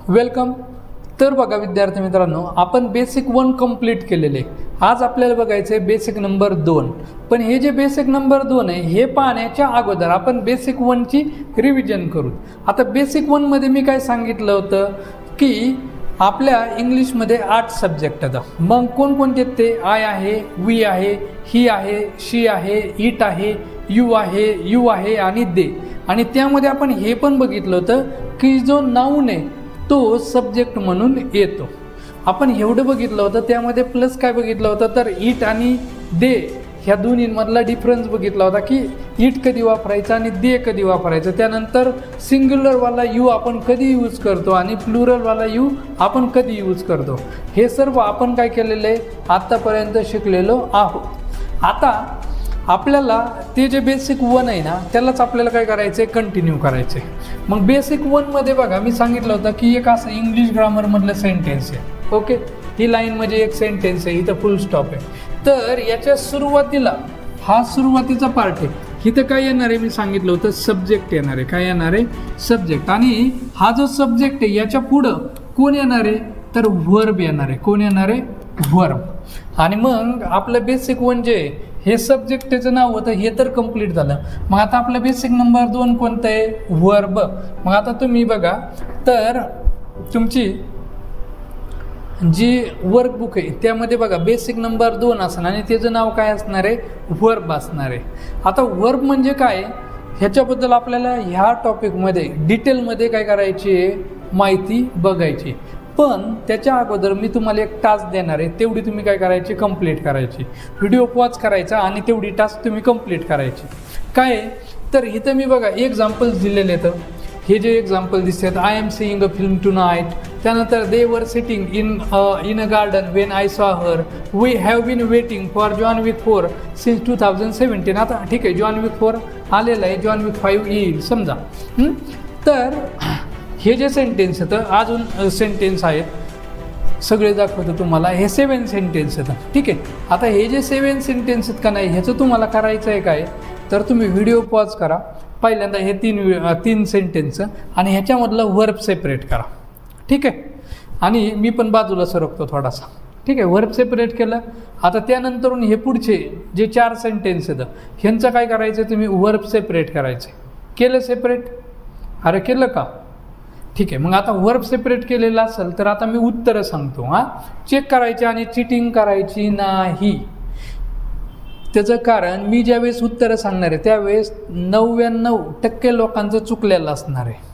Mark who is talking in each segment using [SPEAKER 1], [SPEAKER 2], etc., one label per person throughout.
[SPEAKER 1] Welcome. तर बघा विद्यार्थी मित्रांनो, आपण बेसिक 1 कंप्लीट केलेले। आज आपल्याला बघायचं आहे बेसिक नंबर 2। पण हे जे बेसिक नंबर 2 आहे हे पाहण्याच्या अगोदर आपण बेसिक 1 ची रिव्हिजन करू। आता बेसिक 1 मध्ये मी काय सांगितलं होतं की आपल्या इंग्लिशमध्ये 8 सब्जेक्ट आहेत। मग कोणकोणते ते आय आहे, वी आहे, ही आहे, शी आहे, इट आहे, यू आहे आणि दे। आणि त्यामध्ये आपण हे पण बघितलं होतं की जो नाऊन आहे तो सब्जेक्ट म्हणून येतो। आपण एवढं बघितलं होतं। त्यामध्ये प्लस काय बघितलं होतं तर इट आणि दे ह्या दोन्हीमधला डिफरन्स बघितला होता की इट कधी वापरायचा आणि दे कधी वापरायचं। त्यानंतर सिंग्युलरवाला यू आपण कधी यूज करतो आणि प्लुरलवाला यू आपण कधी यूज करतो, हे सर्व आपण काय केलेलं आहे आत्तापर्यंत शिकलेलो आहोत। आता आपल्याला ते जे बेसिक 1 आहे ना त्यालाच आपल्याला काय करायचं आहे, कंटिन्यू करायचं आहे। मग बेसिक 1 मध्ये बघा मी सांगितलं होतं की एक असं इंग्लिश ग्रामरमधलं सेंटेन्स आहे। ओके, ही लाईन म्हणजे एक सेंटेन्स आहे, इथं फुल स्टॉप आहे। तर याच्या सुरुवातीला हा सुरुवातीचा पार्ट आहे, इथं काय येणार आहे मी सांगितलं होतं सब्जेक्ट येणार आहे। काय येणार आहे, सब्जेक्ट। आणि हा जो सब्जेक्ट आहे याच्या पुढं कोण येणार आहे तर वर्ब येणार आहे। कोण येणार आहे, वर्ब। आणि मग आपलं बेसिक 1 जे हे सब्जेक्टचं नाव होतं हे तर कंप्लीट झालं। मग आता आपलं बेसिक नंबर 2 कोणतं आहे, वर्ब। मग आता तुम्ही बघा तर तुमची जी वर्कबुक आहे त्यामध्ये बघा बेसिक नंबर 2 असणार आणि त्याचं नाव काय असणार आहे, वर्ब असणार आहे। आता वर्ब म्हणजे काय ह्याच्याबद्दल आपल्याला ह्या टॉपिकमध्ये डिटेलमध्ये काय करायची आहे, माहिती बघायची। पण त्याच्या अगोदर मी तुम्हाला एक टास्क देणार आहे, तेवढी तुम्ही काय करायची, कंप्लीट करायची। व्हिडिओ पॉज करायचा आणि तेवढी टास्क तुम्ही कंप्लीट करायची। काय तर इथं मी बघा एक्झाम्पल्स दिलेले आहेत। हे जे एक्झाम्पल दिसतात, I am seeing a film tonight, त्यानंतर they were sitting in a garden when I saw her, we have been waiting for John Wick 4 since 2017। आता ठीक आहे, जॉन विक 4 आलेला आहे, जॉन विक 5 येईल समजा। तर हे जे सेंटेन्स आहेत, अजून सेंटेन्स आहेत सगळे दाखवतो तुम्हाला। हे 7 सेंटेन्स आहेत, ठीक आहे। आता हे जे 7 सेंटेन्स आहेत का नाही ह्याचं तुम्हाला करायचं आहे काय तर तुम्ही व्हिडिओ पॉज करा, पहिल्यांदा हे 3 सेंटेन्स आणि ह्याच्यामधलं वर्ब सेपरेट करा, ठीक आहे। आणि मी पण बाजूला सरकतो थोडासा, ठीक आहे। वर्ब सेपरेट केलं। आता त्यानंतरून हे पुढचे जे 4 सेंटेन्स आहेत ह्यांचं काय करायचं, तुम्ही वर्ब सेपरेट करायचे। केलं सेपरेट, अरे केलं का, ठीक आहे। मग आता वर्ब सेपरेट केलेलं असेल तर आता मी उत्तरं सांगतो, हां चेक करायचे आणि चिटिंग करायची नाही। त्याचं कारण मी ज्यावेळेस उत्तरं सांगणार आहे त्यावेळेस 99% लोकांचं चुकलेलं असणार आहे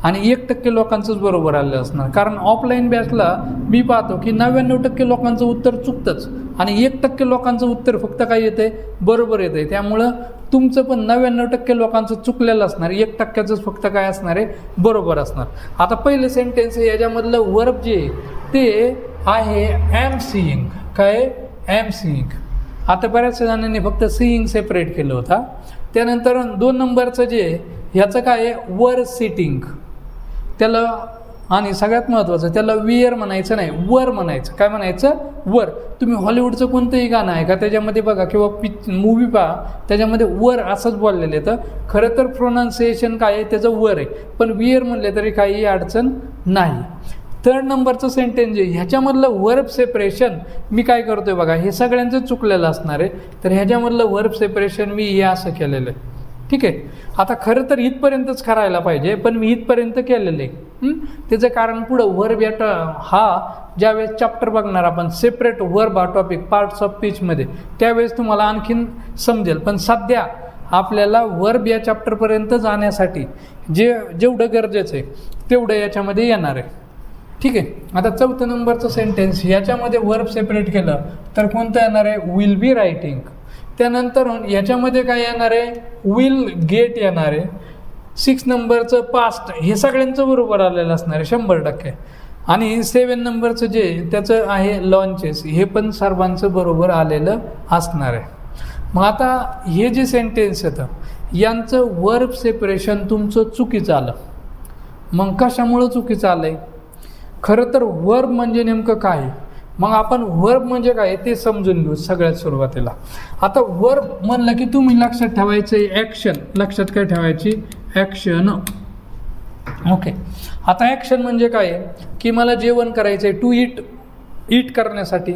[SPEAKER 1] आणि 1% लोकांचंच बरोबर आलेलं असणार। कारण ऑफलाईन बॅचला मी पाहतो की 99% लोकांचं उत्तर चुकतंच आणि 1% लोकांचं उत्तर फक्त काय येतं आहे, बरोबर येतं आहे। त्यामुळं तुमचं पण 99% लोकांचं चुकलेलं असणार, 1%च फक्त काय असणार आहे, बरोबर असणार। आता पहिलं सेंटेन्स आहे याच्यामधलं वर्ब जे ते आहे ॲम सीइंग। काय, ॲम सीइंग। आता बऱ्याच जणांनी फक्त सीइंग सेपरेट केलं होता। त्यानंतर 2 नंबरचं जे ह्याचं काय आहे, वर सिटिंग, त्याला आणि सगळ्यात महत्त्वाचं त्याला वियर म्हणायचं नाही, वर म्हणायचं। काय म्हणायचं, वर। तुम्ही हॉलिवूडचं कोणतंही गाणं आहे का त्याच्यामध्ये बघा किंवा मूवी पहा त्याच्यामध्ये वर असंच बोललेलं आहे। तर खरं तर प्रोनाऊन्सिएशन काय आहे त्याचं वर आहे, पण वियर म्हणले तरी काही अडचण नाही। 3rd नंबरचं सेंटेन्स आहे ह्याच्यामधलं वर्ब सेपरेशन मी काय करतोय बघा, हे सगळ्यांचं चुकलेलं असणार आहे। तर ह्याच्यामधलं वर्ब सेपरेशन मी हे असं केलेलं आहे, ठीक आहे। आता खरं तर इथपर्यंतच करायला पाहिजे पण मी इथपर्यंत केलेलं आहे। त्याचं कारण पुढं वर्ब हा ज्यावेळेस चॅप्टर बघणार आपण सेपरेट वर्ब हा टॉपिक पार्ट्स ऑफ स्पीचमध्ये त्यावेळेस तुम्हाला आणखीन समजेल। पण सध्या आपल्याला वर्ब या चॅप्टरपर्यंत जाण्यासाठी जेवढं गरजेचं आहे तेवढं याच्यामध्ये येणार आहे, ठीक आहे। आता 4th नंबरचं सेंटेन्स याच्यामध्ये वर्ब सेपरेट केलं तर कोणतं येणार आहे, विल बी रायटिंग। त्यानंतर याच्यामध्ये काय येणार आहे, विल गेट येणार आहे। 6 नंबरचं पास्ट हे सगळ्यांचं बरोबर आलेलं असणार आहे 100%। आणि 7 नंबरचं जे त्याचं आहे लॉन्चेस हे पण सर्वांचं बरोबर आलेलं असणार आहे। मग आता हे जे सेंटेन्स येतं यांचं वर्ब सेपरेशन तुमचं चुकीचं आलं। मग कशामुळं चुकीचं आलं आहे, खरं तर वर्ब म्हणजे नेमकं काय, मग आपण वर्ब म्हणजे काय ते समजून घेऊ सगळ्यात सुरुवातीला। आता वर्ब म्हणलं की तुम्ही लक्षात ठेवायचं ॲक्शन, लक्षात काय ठेवायची, ॲक्शन। ओके, आता ॲक्शन म्हणजे काय आहे की मला जेवण करायचं आहे, टू ईट करण्यासाठी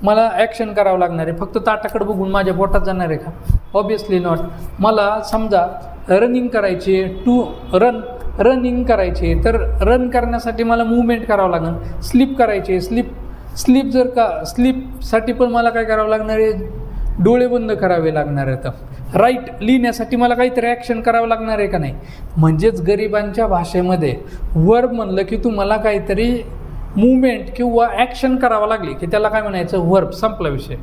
[SPEAKER 1] मला ॲक्शन करावं लागणार आहे. फक्त ताटाकडे बघून माझ्या पोटात जाणार आहे का? Obviously not. मला समजा रनिंग करायची आहे, टू रनिंग करायची आहे, तर रन करण्यासाठी मला मूवमेंट करावं लागेल. स्लीप करायची आहे, स्लीपसाठी पण मला काय करावं लागणार आहे? डोळे बंद करावे लागणार आहेत. राईट लिहिण्यासाठी मला काहीतरी ॲक्शन करावं लागणार आहे का नाही? म्हणजेच गरिबांच्या भाषेमध्ये वर्ब म्हणलं की तुम्हाला काहीतरी मूवमेंट किंवा ॲक्शन करावं लागली की त्याला काय म्हणायचं? वर्ब. संपला विषय.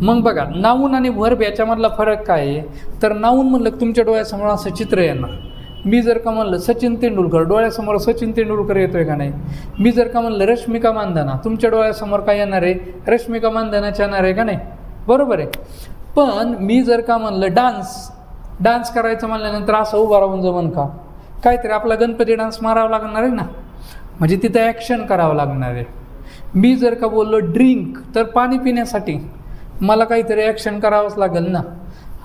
[SPEAKER 1] मग बघा, नाऊन आणि वर्ब याच्यामधला फरक काय आहे? तर नाऊन म्हणलं की तुमच्या डोळ्यासमोर असं चित्र येणार. मी जर का म्हणलं सचिन तेंडुलकर, डोळ्यासमोर सचिन तेंडुलकर येतोय का नाही? मी जर का म्हणलं रश्मिका मंदाना, तुमच्या डोळ्यासमोर काय येणार आहे? रश्मिका मंदानाच येणार आहे का नाही? बरोबर आहे. पण मी जर का म्हणलं डान्स करायचं म्हणल्यानंतर असं उभं राहून जमन का? काहीतरी आपला गणपती डान्स मारावा लागणार आहे ना, म्हणजे तिथं ॲक्शन करावं लागणार आहे. मी जर का बोललो ड्रिंक, तर पाणी पिण्यासाठी मला काहीतरी ॲक्शन करावंच लागेल ना.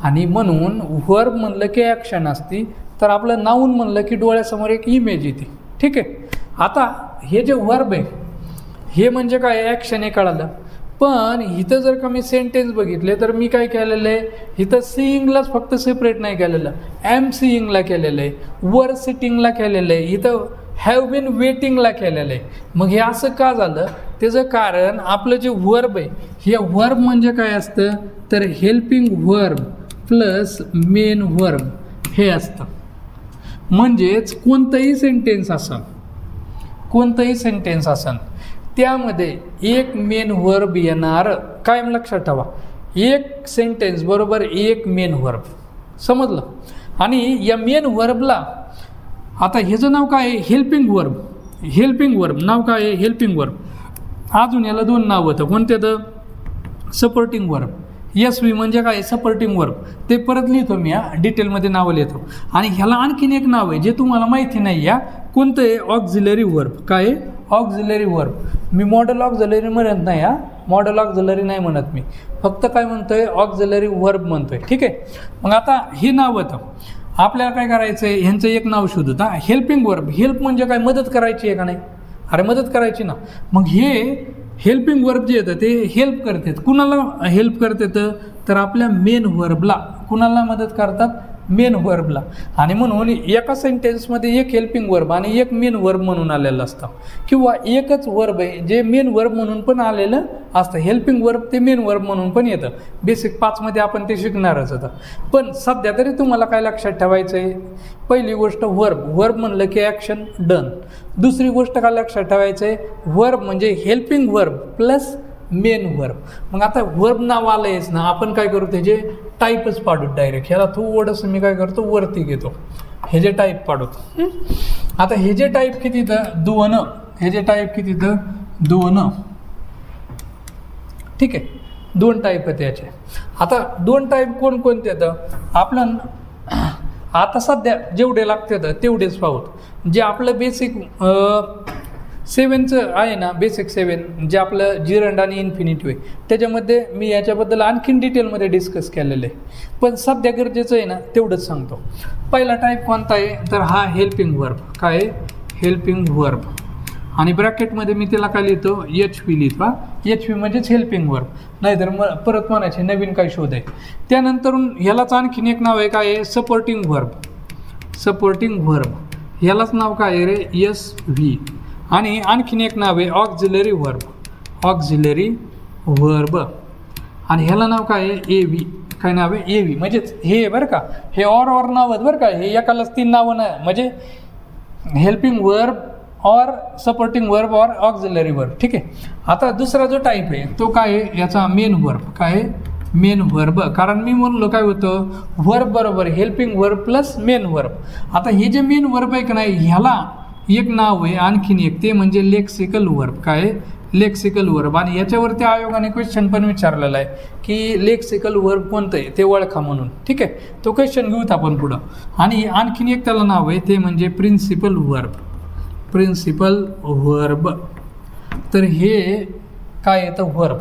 [SPEAKER 1] आणि म्हणून वर्ब म्हणलं की ॲक्शन असती, तर आपलं नाऊन म्हणलं की डोळ्यासमोर एक इमेज येते. ठीक आहे. आता हे जे वर्ब आहे हे म्हणजे काय? ॲक्शन हे कळालं. पण इथं जर का मी सेंटेन्स बघितले तर मी काय केलेलं आहे? इथं सीइंगलाच फक्त सेपरेट नाही केलेलं, ॲम सीइंगला केलेलं आहे, वर सिटिंगला केलेलं आहे, इथं हॅव बीन वेटिंगला केलेलं आहे. मग हे असं का झालं? त्याचं कारण आपलं जे वर्ब आहे, हे वर्ब म्हणजे काय असतं? तर helping verb plus main verb हे असतं. म्हणजेच कोणतंही सेंटेन्स असन त्यामध्ये एक मेन वर्ब येणार. कायम लक्षात ठेवा, एक सेंटेन्स बरोबर एक मेन वर्ब. समजलं? आणि या मेन वर्बला आता ह्याचं नाव काय आहे? हेल्पिंग वर्ब नाव काय आहे? Helping verb. अजून याला दोन नाव होतं. कोणते? तर सपोर्टिंग वर्ब. SV म्हणजे काय? Supporting verb. ते परत लिहितो मी, डिटेलमध्ये नावं लिहितो. आणि ह्याला आणखीन एक नाव आहे जे तुम्हाला माहिती नाही. कोणतं आहे? Auxiliary verb. काय आहे? Auxiliary verb. मी मॉडेल ऑक्झिलरी म्हणत नाही, मॉडेल ऑक्झिलरी नाही म्हणत मी, फक्त काय म्हणतोय? ऑक्झिलरी वर्ब म्हणतोय. ठीक आहे. मग आता हे नाव होतं. आपल्याला काय करायचं आहे? ह्यांचं एक नाव शोधत. Helping verb. हेल्प म्हणजे काय? मदत करायची आहे का नाही? अरे मदत करायची ना. मग हे हेल्पिंग वर्ब जे येतं ते हेल्प करतात. कुणाला हेल्प करतात? तर आपल्या मेन वर्बला. कुणाला मदत करतात? मेन वर्बला. आणि म्हणून एका सेंटेन्समध्ये एक हेल्पिंग वर्ब आणि एक मेन वर्ब म्हणून आलेलं असतं, किंवा एकच वर्ब आहे जे मेन वर्ब म्हणून पण आलेलं असतं. हेल्पिंग वर्ब ते मेन वर्ब म्हणून पण येतं. बेसिक 5मध्ये आपण ते शिकणारच होतं. पण सध्या तरी तुम्हाला काय लक्षात ठेवायचं आहे? पहिली गोष्ट वर्ब म्हणलं की ॲक्शन डन. दुसरी गोष्ट काय लक्षात ठेवायचं आहे? वर्ब म्हणजे helping verb plus main verb. मग आता वर्ब नाव आलंयच ना, आपण काय करू? त्याचे टाईपच पाडू डायरेक्ट. ह्याला थोडंसं मी काय करतो? वरती घेतो, हे जे टाईप पाडतो. आता हे जे टाईप किती तर 2. हे जे टाईप किती तर 2. ठीक आहे. 2 टाईप आहेत याचे. आता 2 टाईप कोणकोणते आहेत? आपलं आता सध्या जेवढे लागतात तेवढेच पाहूत. जे आपलं बेसिक 7चं आहे ना, बेसिक 7 जे आपलं जिरंड आणि इन्फिनिटिव्ह आहे, त्याच्यामध्ये मी याच्याबद्दल आणखीन डिटेलमध्ये डिस्कस केलेलं आहे. पण सध्या गरजेचं आहे ना तेवढंच सांगतो. पहिला टाईप कोणता आहे? तर हा हेल्पिंग वर्ब. काय आहे? Helping verb. आणि ब्रॅकेटमध्ये मी त्याला काय लिहितो? HP लिहितो. HP म्हणजेच हेल्पिंग वर्ब. नाहीतर मग परत म्हणायचे नवीन काय शोध आहे. त्यानंतर ह्यालाच आणखीन एक नाव आहे. काय आहे? Supporting verb. ह्यालाच नाव काय आहे रे? SV. आणि आणखीन एक नाव आहे ऑक्झिलरी वर्ब. आणि ह्याला नाव काय आहे? AV. काय नाव आहे? AV. म्हणजेच हे बरं का, हे ऑर नाव आहेत बरं का. हे एकालाच 3 नावं नाही, म्हणजे हेल्पिंग वर्ब और सपोर्टिंग वर्ब और ऑक्झिलरी वर्ब. ठीक आहे. आता दुसरा जो टाईप आहे तो काय आहे? याचा मेन वर्ब. काय आहे? Main verb. कारण मी म्हणलो काय होतं? वर्ब बरोबर helping verb plus main verb. आता हे जे मेन वर्ब आहे का नाही, ह्याला एक नाव आहे आणखीन एक, ते म्हणजे लेक्सिकल वर्ब. काय? Lexical verb. आणि याच्यावरती आयोगाने क्वेश्चन पण विचारलेला आहे की लेक्सिकल वर्ब कोणतं आहे ते ओळखा म्हणून. ठीक आहे. तो क्वेश्चन घेऊत आपण पुढं. आणि आणखीन एक त्याला नाव आहे ते म्हणजे प्रिन्सिपल वर्ब. तर हे काय येतं? वर्ब.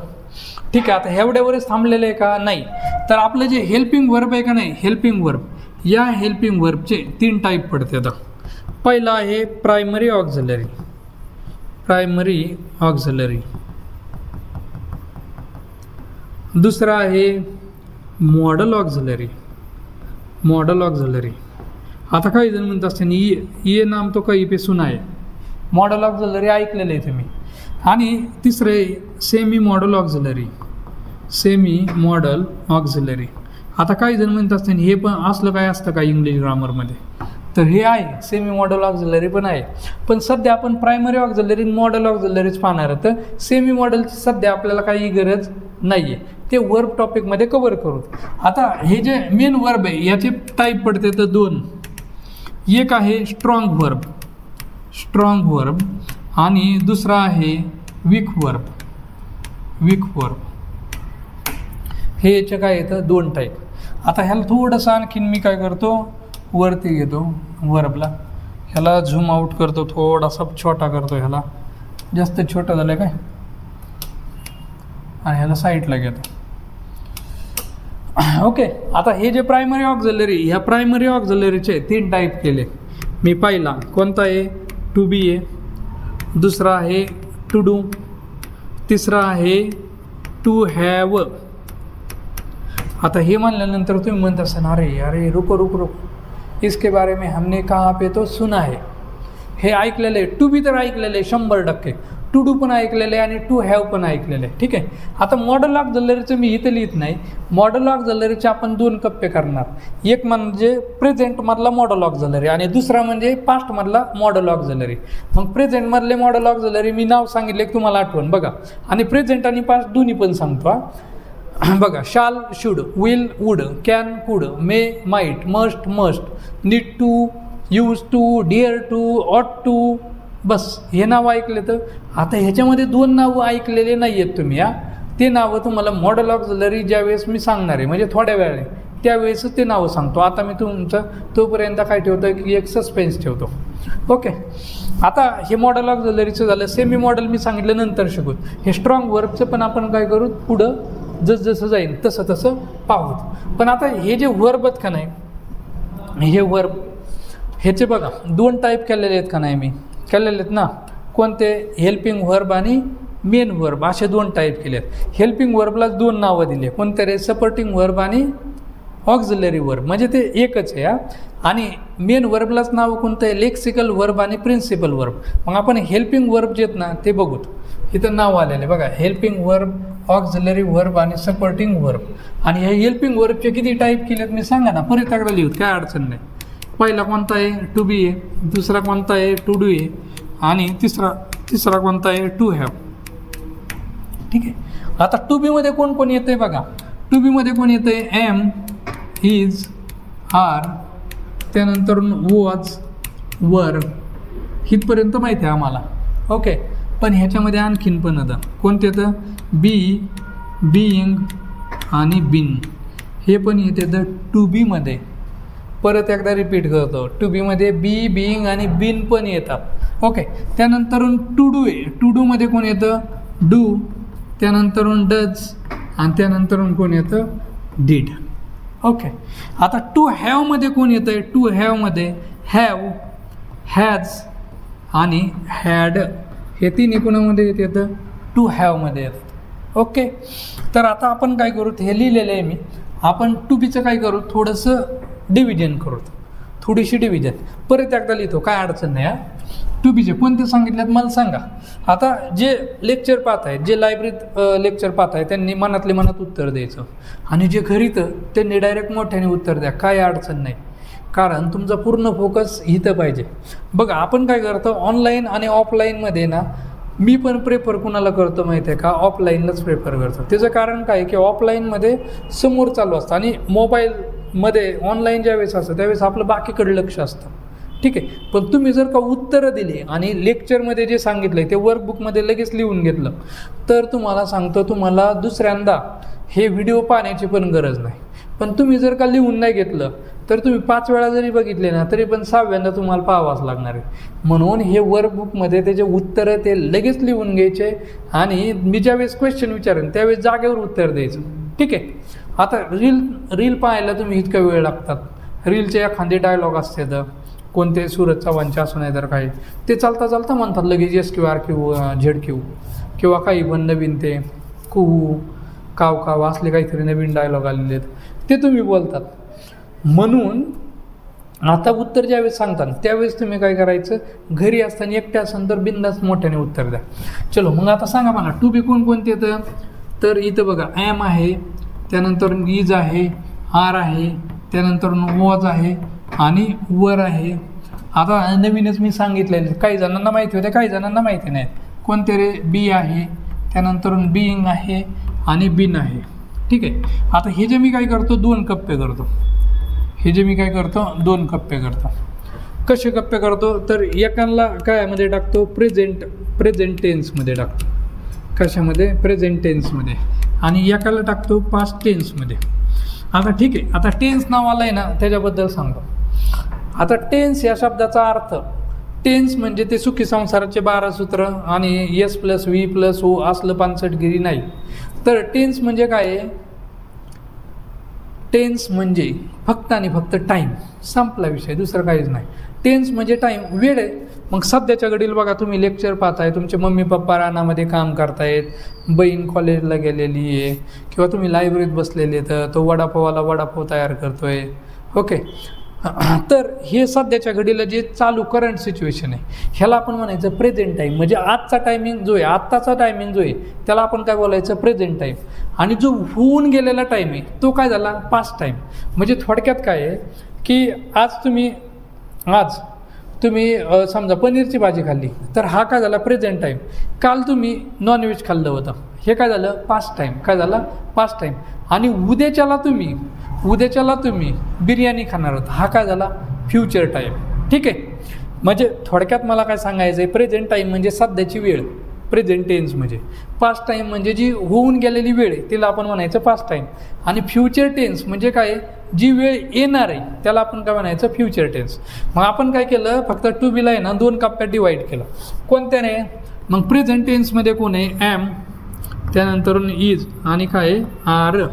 [SPEAKER 1] ठीक आहे. आता एवढ्यावरच थांबलेलं आहे का? नाही. तर आपलं जे हेल्पिंग वर्ब आहे का नाही, हेल्पिंग वर्ब, या हेल्पिंग वर्बचे 3 टाईप पडतात. पहिला आहे प्रायमरी ऑक्झिलरी, प्रायमरी ऑक्झिलरी. दुसरा आहे मॉडल ऑक्झिलरी, मॉडल ऑक्झिलरी. आता काही जण म्हणत असताना ये नाम तो काही पे सुना आहे, मॉडल ऑक्झिलरी ऐकलेलं आहे तुम्ही. आणि तिसरे semi modal auxiliary, semi modal auxiliary. आता काही जण म्हणत असताना हे पण असलं काय असतं का इंग्लिश ग्रामरमध्ये, तर हे आहे सेमी मॉडल ऑक्झिलरी पण आहे. पण सध्या आपण प्रायमरी ऑक्झिलरी मॉडल ऑक्झिलरीच पाहणार आहे. तर सेमी मॉडलची सध्या आपल्याला काही गरज नाही आहे, ते वर्ब टॉपिकमध्ये कवर करू. आता हे जे मेन वर्ब आहे याचे टाईप पडते तर दोन. एक आहे स्ट्रॉंग वर्ब, स्ट्रॉंग वर्ब, आणि दुसरा आहे वीक वर्ब, वीक वर्ब. हे याचे काय येतं दोन टाईप. आता ह्याला थोडंसं आणखीन मी काय करतो वरती घेतो वर्बला, ह्याला झूम आउट करतो, थोडासा छोटा करतो, ह्याला जास्त छोटा झालं काय, आणि ह्याला साईडला घेतो. ओके. आता हे जे प्रायमरी ऑक्झिलरी, ह्या प्रायमरी ऑक्झिलरीचे 3 टाईप केले मी. पहिला कोणता आहे टू बी आहे, दुसरा आहे टू डू, तिसरा आहे टू हॅव. आता हे म्हणल्यानंतर तुम्ही म्हणत असाल अरे अरे रुको रुको रुको, इसके बारे में हमने कहाँ पे तो सुना है. हे ऐकलेलं आहे, टू बी तर ऐकलेलं आहे 100%, टू डू पण ऐकलेलं आहे आणि टू हॅव पण ऐकलेलं आहे. ठीक आहे. आता मॉडल ऑक्झिलरीचं मी इथं लिहित नाही. मॉडल ऑक्झिलरीचे आपण 2 कप्पे करणार. एक म्हणजे प्रेझेंटमधला मॉडल ऑक्झिलरी आणि दुसरा म्हणजे पास्टमधला मॉडल ऑक्झिलरी. मग प्रेझेंटमधले मॉडल ऑक्झिलरी मी नाव सांगितले की तुम्हाला आठवण बघा, आणि प्रेझेंट आणि पास्ट दोन्ही पण सांगतो. बघा, शाल should, will would, can could, may might, must must, need to, use to, dare to, ought to. बस हे नाव ऐकले. तर आता ह्याच्यामध्ये 2 नावं ऐकलेले नाही आहेत तुम्ही. ते नावं तुम्हाला मॉडल ऑक्झिलरी ज्यावेळेस मी सांगणार आहे म्हणजे थोड्या वेळाने त्यावेळेसच ते नावं सांगतो. आता मी तुमचं तोपर्यंत काय ठेवतो की एक सस्पेन्स ठेवतो. ओके. आता हे मॉडल ऑक्झिलरीचं झालं. सेमी मॉडल मी सांगितलं नंतर शिकू. हे स्ट्रॉंग वर्बचं पण आपण काय करू पुढं जसं जाईल तसं तसं पाहू. पण आता हे जे वर्ब आहेत का नाही, हे वर्ब ह्याचे बघा 2 टाईप केलेले आहेत का नाही मी केलेले आहेत ना. कोणते? हेल्पिंग वर्ब आणि मेन वर्ब असे 2 टाईप केले आहेत. हेल्पिंग वर्बला 2 नावं दिले. कोणते रे? सपोर्टिंग वर्ब आणि ऑक्झिलरी वर्ब, म्हणजे ते एकच आहे. आणि मेन वर्बलाच नाव कोणतं आहे? लेक्सिकल वर्ब आणि प्रिन्सिपल वर्ब. मग आपण हेल्पिंग वर्ब जे आहेत ना ते बघू. इथं नाव आलेले बघा, हेल्पिंग वर्ब, ऑक्झिलरी वर्ब आणि सपोर्टिंग वर्ब. आणि हे हेल्पिंग वर्बचे किती टाईप केलेत मी सांगा ना, परत एकदा लिहूत काय अडचण नाही. पहिला कोणता आहे? टू बी आहे. दुसरा कोणता आहे? टू डू आहे. आणि तिसरा कोणता आहे? To have. ठीक आहे. आता टू बीमध्ये कोण कोण येतं आहे बघा. टू बीमध्ये कोण येतं आहे? एम, इज, आर, त्यानंतर वॉज, वर. इथपर्यंत माहिती आहे आम्हाला. ओके. पण ह्याच्यामध्ये आणखीन पण येतं. कोणतं येतं? बी, बीइंग आणि बिन. हे पण येतं टू बीमध्ये. परत एकदा रिपीट करतो. टू बीमध्ये बी, बीइंग आणि बिन पण येतात. ओके. त्यानंतरून टू डू आहे. टू डूमध्ये कोण येतं? डू, त्यानंतरून डज, आणि त्यानंतरून कोण येतं? डीड. ओके. आता टू हॅवमध्ये कोण येतं आहे? टू हॅवमध्ये हॅव, हॅज आणि हॅड हे 3 कोणामध्ये येतं? टू हॅवमध्ये येतं. ओके. तर आता आपण काय करू, हे लिहिलेलं आहे मी. आपण टू बीचं काय करू, थोडंसं डिव्हिजन करू, थोडीशी डिव्हिजन. परत एकदा लिहितो, काय अडचण नाही. टू बीचे कोणते सांगितलेत मला सांगा. आता जे लेक्चर पाहत आहेत, जे लायब्ररीत लेक्चर पाहत आहे त्यांनी मनातले मनात उत्तर द्यायचं, आणि जे घरी तर त्यांनी डायरेक्ट मोठ्याने उत्तर द्या, काय अडचण नाही. कारण तुमचा पूर्ण फोकस इथं पाहिजे. बघा आपण काय करतो ऑनलाईन आणि ऑफलाईनमध्ये ना, मी पण प्रेफर कुणाला करतो माहिती आहे का? ऑफलाईनलाच प्रेफर करतो. त्याचं कारण काय की ऑफलाईनमध्ये समोर चालू असतं आणि मोबाईलमध्ये ऑनलाईन ज्यावेळेस असतं त्यावेळेस आपलं बाकीकडे लक्ष असतं. ठीक आहे. पण तुम्ही जर का उत्तरं दिली आणि लेक्चरमध्ये जे सांगितलं आहे ते वर्कबुकमध्ये लगेच लिहून घेतलं तर तुम्हाला सांगतो, तुम्हाला दुसऱ्यांदा हे व्हिडिओ पाहण्याची पण गरज नाही. पण तुम्ही जर का लिहून नाही घेतलं तर तुम्ही 5 वेळा जरी बघितले ना तरी पण 6व्यांदा तुम्हाला पाहावाच लागणार आहे. म्हणून हे वर्कबुकमध्ये त्याचे उत्तरं ते लगेच लिहून घ्यायचे आणि मी ज्यावेळेस क्वेश्चन विचारेन त्यावेळेस जागेवर उत्तर द्यायचं. ठीक आहे. आता रील पाहायला तुम्ही इतका वेळ लागतात. रीलचे एखादे डायलॉग असते तर कोणते सूरज चव्हाणचे असं नाही तर काही ते चालता चालता म्हणतात लगेच SQRQ ZQ किंवा काही पण नवीन ते कुहू काव काव असले काहीतरी नवीन डायलॉग आलेले आहेत ते तुम्ही बोलतात. म्हणून आता उत्तर ज्यावेळेस सांगतात त्यावेळेस तुम्ही काय करायचं, घरी असताना एकट्या असाल तर बिंदास मोठ्याने उत्तर द्या. चलो मग आता सांगा मला टू बी कोणकोणते येतं, तर इथं बघा ॲम आहे, त्यानंतर इज आहे, आर आहे, त्यानंतर वॉज आहे आणि वर आहे. आता नवीनच मी सांगितलेलं काही जणांना माहिती होते काही जणांना माहिती नाही. कोणते रे, बी आहे, त्यानंतर बीइंग आहे आणि बिन आहे. ठीक आहे. आता हे जे मी काय करतो दोन कप्पे करतो, दोन कप्पे करतो. कसे कप्पे करतो, तर एकाला कायमध्ये टाकतो, प्रेझेंट टेन्समध्ये टाकतो. कशामध्ये, प्रेझेंट टेन्समध्ये, आणि एकाला टाकतो पास्ट टेन्समध्ये. आता ठीक आहे, आता टेन्स नाव आलं आहे ना त्याच्याबद्दल सांगतो. आता टेन्स या शब्दाचा अर्थ, टेन्स म्हणजे ते सुखी संसाराचे 12 सूत्र आणि S+V+O असलं 65 गिरी नाही. तर टेन्स म्हणजे काय आहे, टेन्स म्हणजे फक्त आणि फक्त टाईम, संपला विषय, दुसरं काहीच नाही. टेन्स म्हणजे टाईम, वेळ आहे. मग सध्याच्या घडीला बघा तुम्ही लेक्चर पाहताय, तुमचे मम्मी पप्पा रानामध्ये काम करतायत, बहीण कॉलेजला गेलेली आहे किंवा तुम्ही लायब्ररीत बसलेले तर तो वडापावाला वडापाव तयार करतोय. ओके. तर हे सध्याच्या घडीला जे चालू करंट सिच्युएशन आहे ह्याला आपण म्हणायचं प्रेझेंट टाईम. म्हणजे आजचा टायमिंग जो आहे, आत्ताचा टायमिंग जो आहे त्याला आपण काय बोलायचं, प्रेझेंट टाईम. आणि जो होऊन गेलेला टाईम आहे तो काय झाला, पास्ट टाईम. म्हणजे थोडक्यात काय आहे की आज तुम्ही समजा पनीरची भाजी खाल्ली तर हा काय झाला, प्रेझेंट टाईम. काल तुम्ही नॉनव्हेज खाल्लं होतं, हे काय झालं, पास्ट टाईम. काय झालं, पास्ट टाईम. आणि उद्याच्याला तुम्ही बिर्याणी खाणार आहात, हा काय झाला, फ्युचर टाईम. ठीक आहे. म्हणजे थोडक्यात मला काय सांगायचं आहे, प्रेझेंट टाईम म्हणजे सध्याची वेळ, प्रेझेंट टेन्स म्हणजे. पास्ट टाईम म्हणजे जी होऊन गेलेली वेळ आहे तिला आपण म्हणायचं पास्ट टाईम. आणि फ्युचर टेन्स म्हणजे काय, जी वेळ येणार आहे त्याला आपण काय म्हणायचं, फ्युचर टेन्स. मग आपण काय केलं, फक्त टू बीला आहे ना 2 कप्प्यात डिवाईड केलं. कोणत्याने, मग प्रेझेंट टेन्समध्ये कोण आहे, ॲम, त्यानंतर इज आणि काय आर.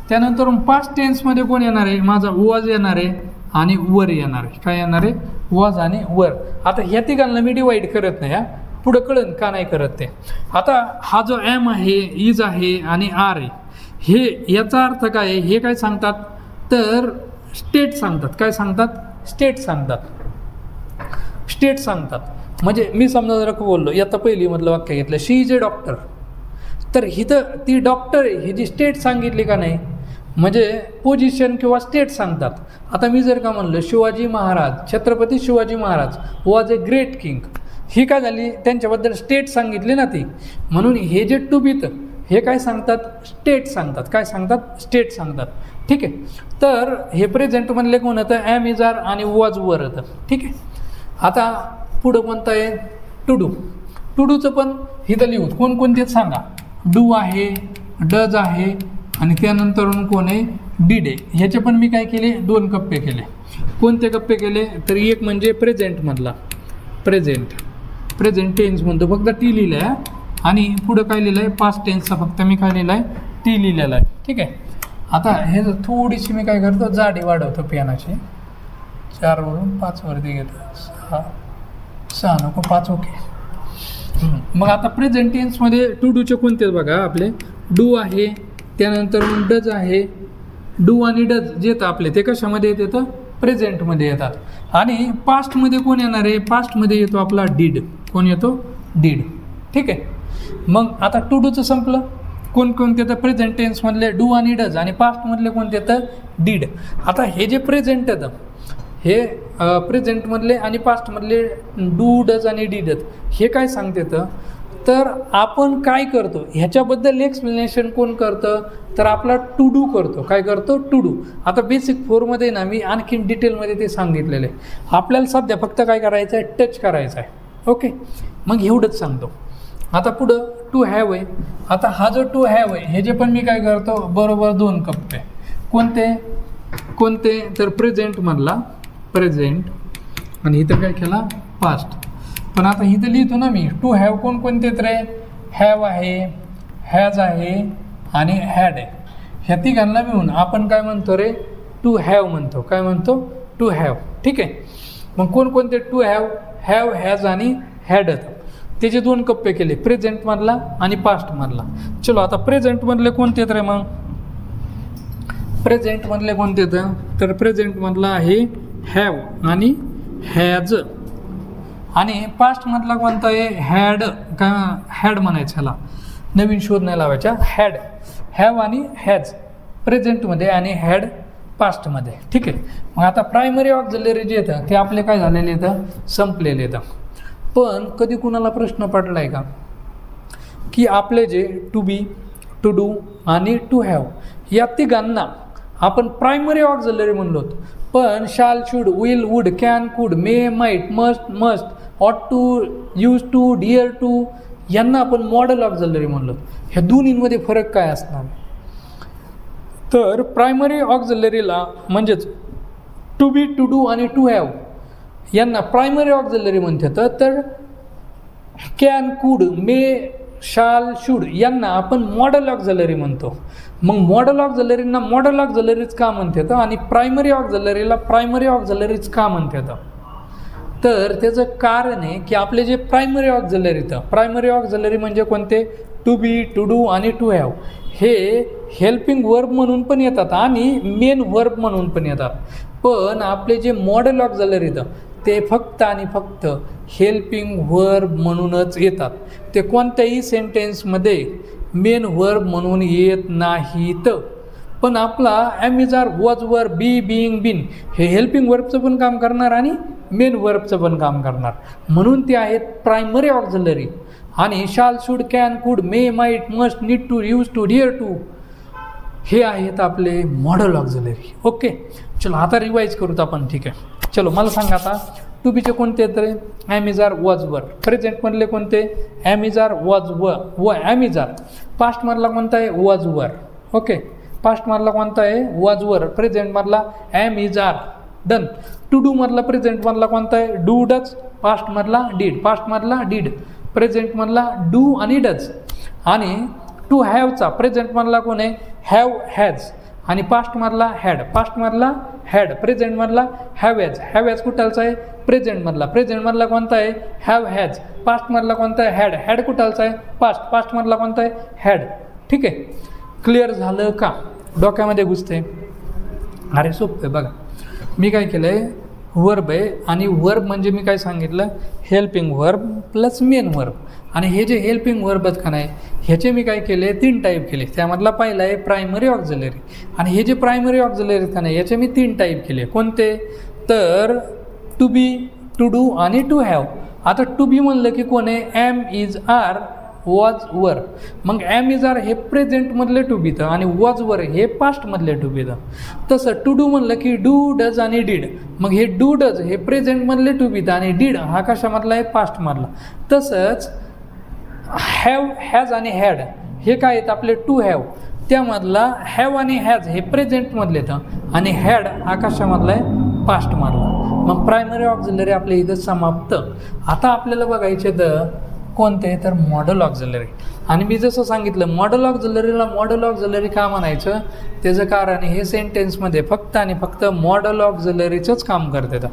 [SPEAKER 1] त्यानंतर पास्ट टेन्समध्ये कोण येणार आहे, माझा वॉज येणार आहे आणि वर येणार आहे. काय येणार आहे, वॉज आणि वर. आता ह्या तिघांना मी डिवाईड करत नाही, पुढं कळन का नाही करत ते. आता हा जो ॲम आहे, इज आहे आणि आर आहे, हे याचा अर्थ काय आहे, हे काय सांगतात, तर स्टेट सांगतात. काय सांगतात, स्टेट सांगतात. म्हणजे मी समजा जर बोललो, आता पहिलीमधलं वाक्य घेतलं, शी इज अ डॉक्टर, तर हिथं ती डॉक्टर आहे ही जी स्टेट सांगितली का नाही, म्हणजे पोझिशन किंवा स्टेट सांगतात. आता मी जर का म्हणलं Shivaji Maharaj, Chhatrapati Shivaji Maharaj was a great king, ही काय झाली, त्यांच्याबद्दल स्टेट सांगितली ना ती. म्हणून हे जे टू बीत हे काय सांगतात, स्टेट सांगतात. काय सांगतात, स्टेट सांगतात. ठीक आहे. तर हे प्रेझेंट म्हणले कोण होतं, ॲम, इज, आर आणि वॉज वर होतं. ठीक आहे. आता पुढं कोणतं आहे, टू डू. टू डूचं पण इथं लिहू कोणकोणते सांगा, डू आहे, डज आहे आणि त्यानंतर कोण आहे, डीड आहे. ह्याचे पण मी काय केले, 2 कप्पे केले. कोणते कप्पे केले, तर एक म्हणजे प्रेझेंटमधला, प्रेझेंट टेन्स म्हणतो, फक्त टी लिहिलं आहे. आणि पुढं काय लिहिलं आहे, पास्ट टेन्सचा फक्त मी काय लिहिलं आहे, टी लिहिलेला आहे. ठीक आहे. आता हे थोडीशी मी काय करतो, जाडी वाढवतो पेनाची, 4 वरून 5 वरती घेतो, 6 नको 5. ओके. मग आता प्रेझेंट टेन्समध्ये टू डूचे कोणते बघा, आपले डू आहे, त्यानंतर डज आहे. डू आणि डज जे येतं आपले ते कशामध्ये येतं, प्रेझेंटमध्ये येतात. आणि पास्टमध्ये कोण येणार आहे, पास्टमध्ये येतो आपला डीड. कोण येतो, डीड. ठीक आहे. मग आता टू डूचं संपलं. कोणकोणते येतं, प्रेझेंट टेन्समधले डू आणि डज, आणि पास्टमधले कोणते येतं, डीड. आता हे जे प्रेझेंट येतं हे प्रेझेंटमधले आणि पास्टमधले डू, डज आणि डीड हे काय सांगते, तर आपण काय करतो ह्याच्याबद्दल एक्सप्लेनेशन कोण करतं, तर आपला टू डू करतो. काय करतो, टू डू. आता बेसिक 4मध्ये ना मी आणखीन डिटेलमध्ये ते सांगितलेलं आहे. आपल्याला सध्या फक्त काय करायचं आहे, टच करायचं आहे. ओके. मग एवढंच सांगतो. आता पुढं टू हॅव आहे. आता हा जो टू हॅव आहे हे जे पण मी काय करतो, बरोबर 2 कप्पे. कोणते तर प्रेझेंटमधला, प्रेझेंट, आणि इथं काय केला, पास्ट. पण आता इथं लिहितो ना मी, टू हॅव कोणकोणते रे, हॅव आहे, हॅज आहे आणि हॅड आहे. ह्या तिघांना मिळून आपण काय म्हणतो रे, टू हॅव म्हणतो. काय म्हणतो, टू हॅव. ठीक आहे. मग कोणकोणते टू हॅव, हॅव, हॅज आणि हॅड त्याचे 2 कप्पे केले, प्रेझेंटमधला आणि पास्टमधला. चलो आता प्रेझेंटमधले कोणते तर मग प्रेझेंटमधले कोणते तर प्रेझेंटमधला आहे हॅव आणि हॅज. आणि पास्टमधला कोणता आहे हॅड का हॅड म्हणायचं, ह्याला नवीन शोध नाही लावायचा. हॅड, हॅव आणि हॅज प्रेझेंटमध्ये आणि हॅड पास्टमध्ये. ठीक आहे. मग आता प्रायमरी ऑक्झिलरी जे येतं ते आपले काय झालेले येतं, संपलेले येतं. पण कधी कुणाला प्रश्न पडला आहे का की आपले जे टू बी, टू डू आणि टू हॅव या तिघांना आपण प्रायमरी ऑक्झिलरी म्हणलो, पण शाल, should, will, would, can, could, may, might, must, ought to, use to, dare to यांना आपण मॉडल ऑक्झिलरी म्हणलो. ह्या दोन्हींमध्ये फरक काय असणार, तर प्रायमरी ऑक्झिलरीला म्हणजेच टू बी, टू डू आणि टू हॅव यांना प्रायमरी ऑक्झिलरी म्हणतात. तर कॅन, कुड, मे, शाल, शुड यांना आपण मॉडल ऑक्झिलरी म्हणतो. मग मॉडल ऑक्झिलरींना मॉडल ऑक्झिलरीज का म्हणतात आणि प्रायमरी ऑक्झिलरीला प्रायमरी ऑक्झिलरीज का म्हणतात, तर त्याचं कारण आहे की आपले जे प्रायमरी ऑक्झिलरी तर प्रायमरी ऑक्झिलरी म्हणजे कोणते, टू बी, टू डू आणि टू हॅव हे हेल्पिंग वर्ब म्हणून पण येतात आणि मेन वर्ब म्हणून पण येतात. पण आपले जे मॉडल ऑक्झिलरी तर ते फक्त आणि फक्त हेल्पिंग वर्ब म्हणूनच येतात. ते कोणत्याही सेंटेन्समध्ये मेन वर्ब म्हणून येत नाहीत. पण आपला ॲम, इज, आर, वॉज, वर, बी, बीइंग, बीन हे हेल्पिंग वर्बचं पण काम करणार आणि मेन वर्बचं पण काम करणार, म्हणून ते आहेत प्रायमरी ऑक्झिलरी. आणि शाल, should, can, could, may, might, must, need to, use to, dare to हे आहेत आपले मॉडल ऑक्झिलरी. ओके, चलो आता रिवाईज करूत आपण. ठीक आहे, चलो मला सांगा आता टू बीचे कोणते तर ॲम, इज, आर, वॉज, वर. प्रेझेंटमधले कोणते ॲम, इज, आर, वॉज, व ॲम, इज, आर. पास्टमधला कोणता आहे वॉज, वर. ओके, पास्टमधला कोणता आहे वॉज, वर. प्रेझेंटमधला am, is, are. Done. To do मधला प्रेझेंटमधला कोणता आहे डू, डज. पास्टमधला डीड. पास्टमधला डीड. प्रेझेंटमधला डू आणि डज. आणि टू हॅवचा प्रेझेंटमधला कोण आहे हॅव, हॅज. आणि पास्टमधला हॅड. पास्टमधला हॅड. प्रेझेंटमधला हॅव, हॅज. हॅव, हॅज कुठालचा आहे प्रेझेंटमधला. प्रेझेंटमधला कोणता आहे हॅव, हॅज. पास्टमधला कोणता आहे हॅड. हॅड कुठालचा आहे पास्ट. पास्टमधला कोणता आहे हॅड. ठीक आहे, क्लिअर झालं का, डोक्यामध्ये घुसते. अरे सोपं आहे बघा. मी काय केलं आहे वर्ब आहे आणि वर्ब म्हणजे मी काय सांगितलं helping verb plus main verb. आणि हे जे हेल्पिंग वर्ब आहेत का नाही ह्याचे मी काय केले 3 टाईप केले. त्यामधला पहिला आहे प्रायमरी ऑक्झिलरी. आणि हे जे प्रायमरी ऑक्झिलरी आहेत का नाही याचे मी 3 टाईप केले. कोणते तर टू बी, टू डू आणि टू हॅव. आता टू बी म्हणलं की कोण आहे ॲम, इज, आर, वॉज, वर. मग ॲम, इज, आर हे प्रेझेंटमधले टू बीतं आणि वॉज, वर हे पास्टमधले टू बीतं. तसं टू डू म्हणलं की डू, डज आणि डीड. मग हे डू, डज हे प्रेझेंटमधले टू बीतं आणि डीड हा कशामधला आहे पास्टमधला. तसंच हॅव, हॅज आणि हॅड हे काय आहेत आपले टू हॅव. त्यामधला हॅव आणि हॅज हे प्रेझेंटमधले येतं आणि हॅड हा कशामधला आहे पास्टमधला. मग प्रायमरी ऑक्झिलरी आपल्या इथं समाप्त. आता आपल्याला बघायचे तर कोणते तर मॉडल ऑक्झिलरी. आणि मी जसं सांगितलं मॉडल ऑक्झिलरीला मॉडल ऑक्झिलरी का म्हणायचं त्याचं कारण हे सेंटेन्समध्ये फक्त आणि फक्त मॉडल ऑक्झिलरीचंच काम करते.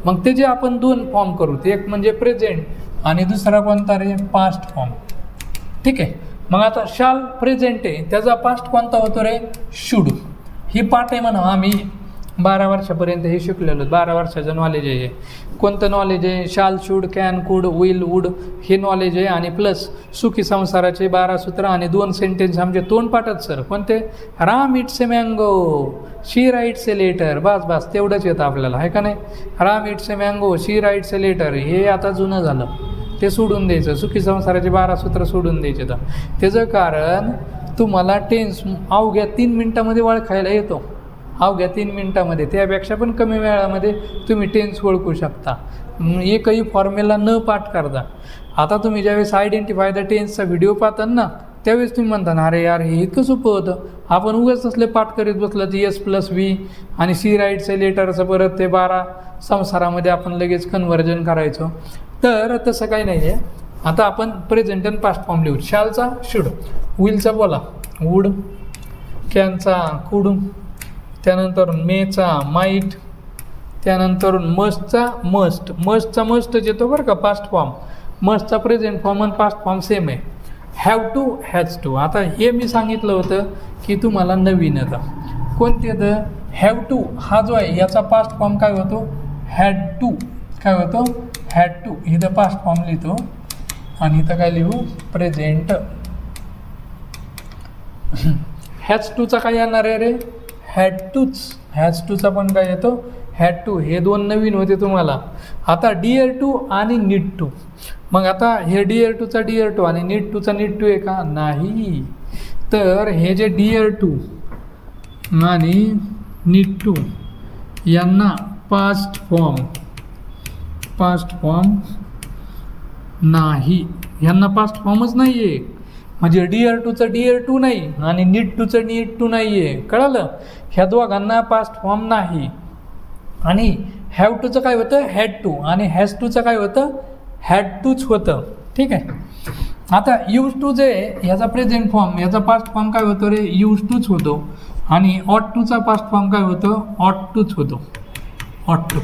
[SPEAKER 1] मग त्याचे आपण 2 फॉर्म करू. एक म्हणजे प्रेझेंट आणि दुसरा कोणता रे पास्ट फॉर्म. ठीक आहे, मग आता शाल प्रेझेंट आहे त्याचा पास्ट कोणता होतो रे शुड. ही पाठ आहे म्हणा आम्ही 12 वर्षापर्यंत हे शिकलेलो. 12 वर्षाचं नॉलेज आहे. कोणतं नॉलेज आहे शाल, शुड, कॅन, कुड, विल, वुड हे नॉलेज आहे. आणि प्लस सुखी संसाराचे 12 सूत्र आणि 2 सेंटेन्स आमचे तोंडपाठच सर. कोणते Ram it's a mango, she writes a letter. बस तेवढंच येतं आपल्याला आहे का नाही. Ram it's a mango, she writes a letter हे आता जुनं झालं ते सोडून द्यायचं. सुखी संसाराचे 12 सूत्र सोडून द्यायचे. तर त्याचं कारण तुम्हाला टेन्स अवघ्या 3 मिनटामध्ये ओळखायला येतो. अवघ्या 3 मिनटामध्ये त्यापेक्षा पण कमी वेळामध्ये तुम्ही टेन्स ओळखू शकता एकही फॉर्म्युला न पाठ करता. आता तुम्ही ज्यावेळेस आयडेंटिफाय द टेन्सचा व्हिडिओ पाहता ना त्यावेळेस तुम्ही म्हणता ना अरे यार हे इतकं सोपं होतं. आपण उगाच असले पाठ करीत बसलं तर एस प्लस व्ही आणि सी राईटचं लेटरचं परत ते 12 संसारामध्ये आपण लगेच कन्व्हर्जन करायचो. तर तसं काही नाही आहे. आता आपण प्रेझेंट आणि पास्ट फॉर्म लिहू. शालचा शुड, विलचा बोला वुड, कॅनचा कुड, त्यानंतर मेचा माईट, त्यानंतर मस्टचा मस्टच येतो बरं का पास्ट फॉर्म. मस्टचा प्रेझेंट फॉर्म आणि पास्ट फॉर्म सेम आहे. Have to, has to. आता हे मी सांगितलं होतं की तुम्हाला नवीन येतं. कोणते येतं? हॅव टू हा जो आहे याचा पास्ट फॉर्म काय होतो? Had to. काय होतो? Had to. इथं पास्ट फॉर्म लिहितो आणि इथं काय लिहू? प्रेझेंट. हॅज टूचा काय येणार आहे रे? हॅड टूच. हॅज टूचा पण काय येतो? Had to. हे दोन नवीन होते तुम्हाला. आता डिअर टू आणि नीड टू. मग आता हे डिअर टूचा डिअर टू आणि नीड टूचा नीड टू आहे का? नाही. तर हे जे डिअर टू आणि नीड टू यांना पास्ट फॉर्म नाही. यांना पास्ट फॉर्मच नाही आहे. म्हणजे डिअर टूचं डिअर टू नाही आणि नीड टूचं नीड टू नाही आहे. कळालं? ह्या दोघांना पास्ट फॉर्म नाही. आणि हॅव टूचं काय होतं? Had to. आणि हॅज टूचं काय होतं? हॅड टूच होतं. ठीक आहे. आता यूज टू जे ह्याचा प्रेझेंट फॉर्म याचा पास्ट फॉर्म काय होतो रे? यूज टूच होतो. आणि ऑट टूचा पास्ट फॉर्म काय होतं? ऑट टूच होतो. ऑट टू.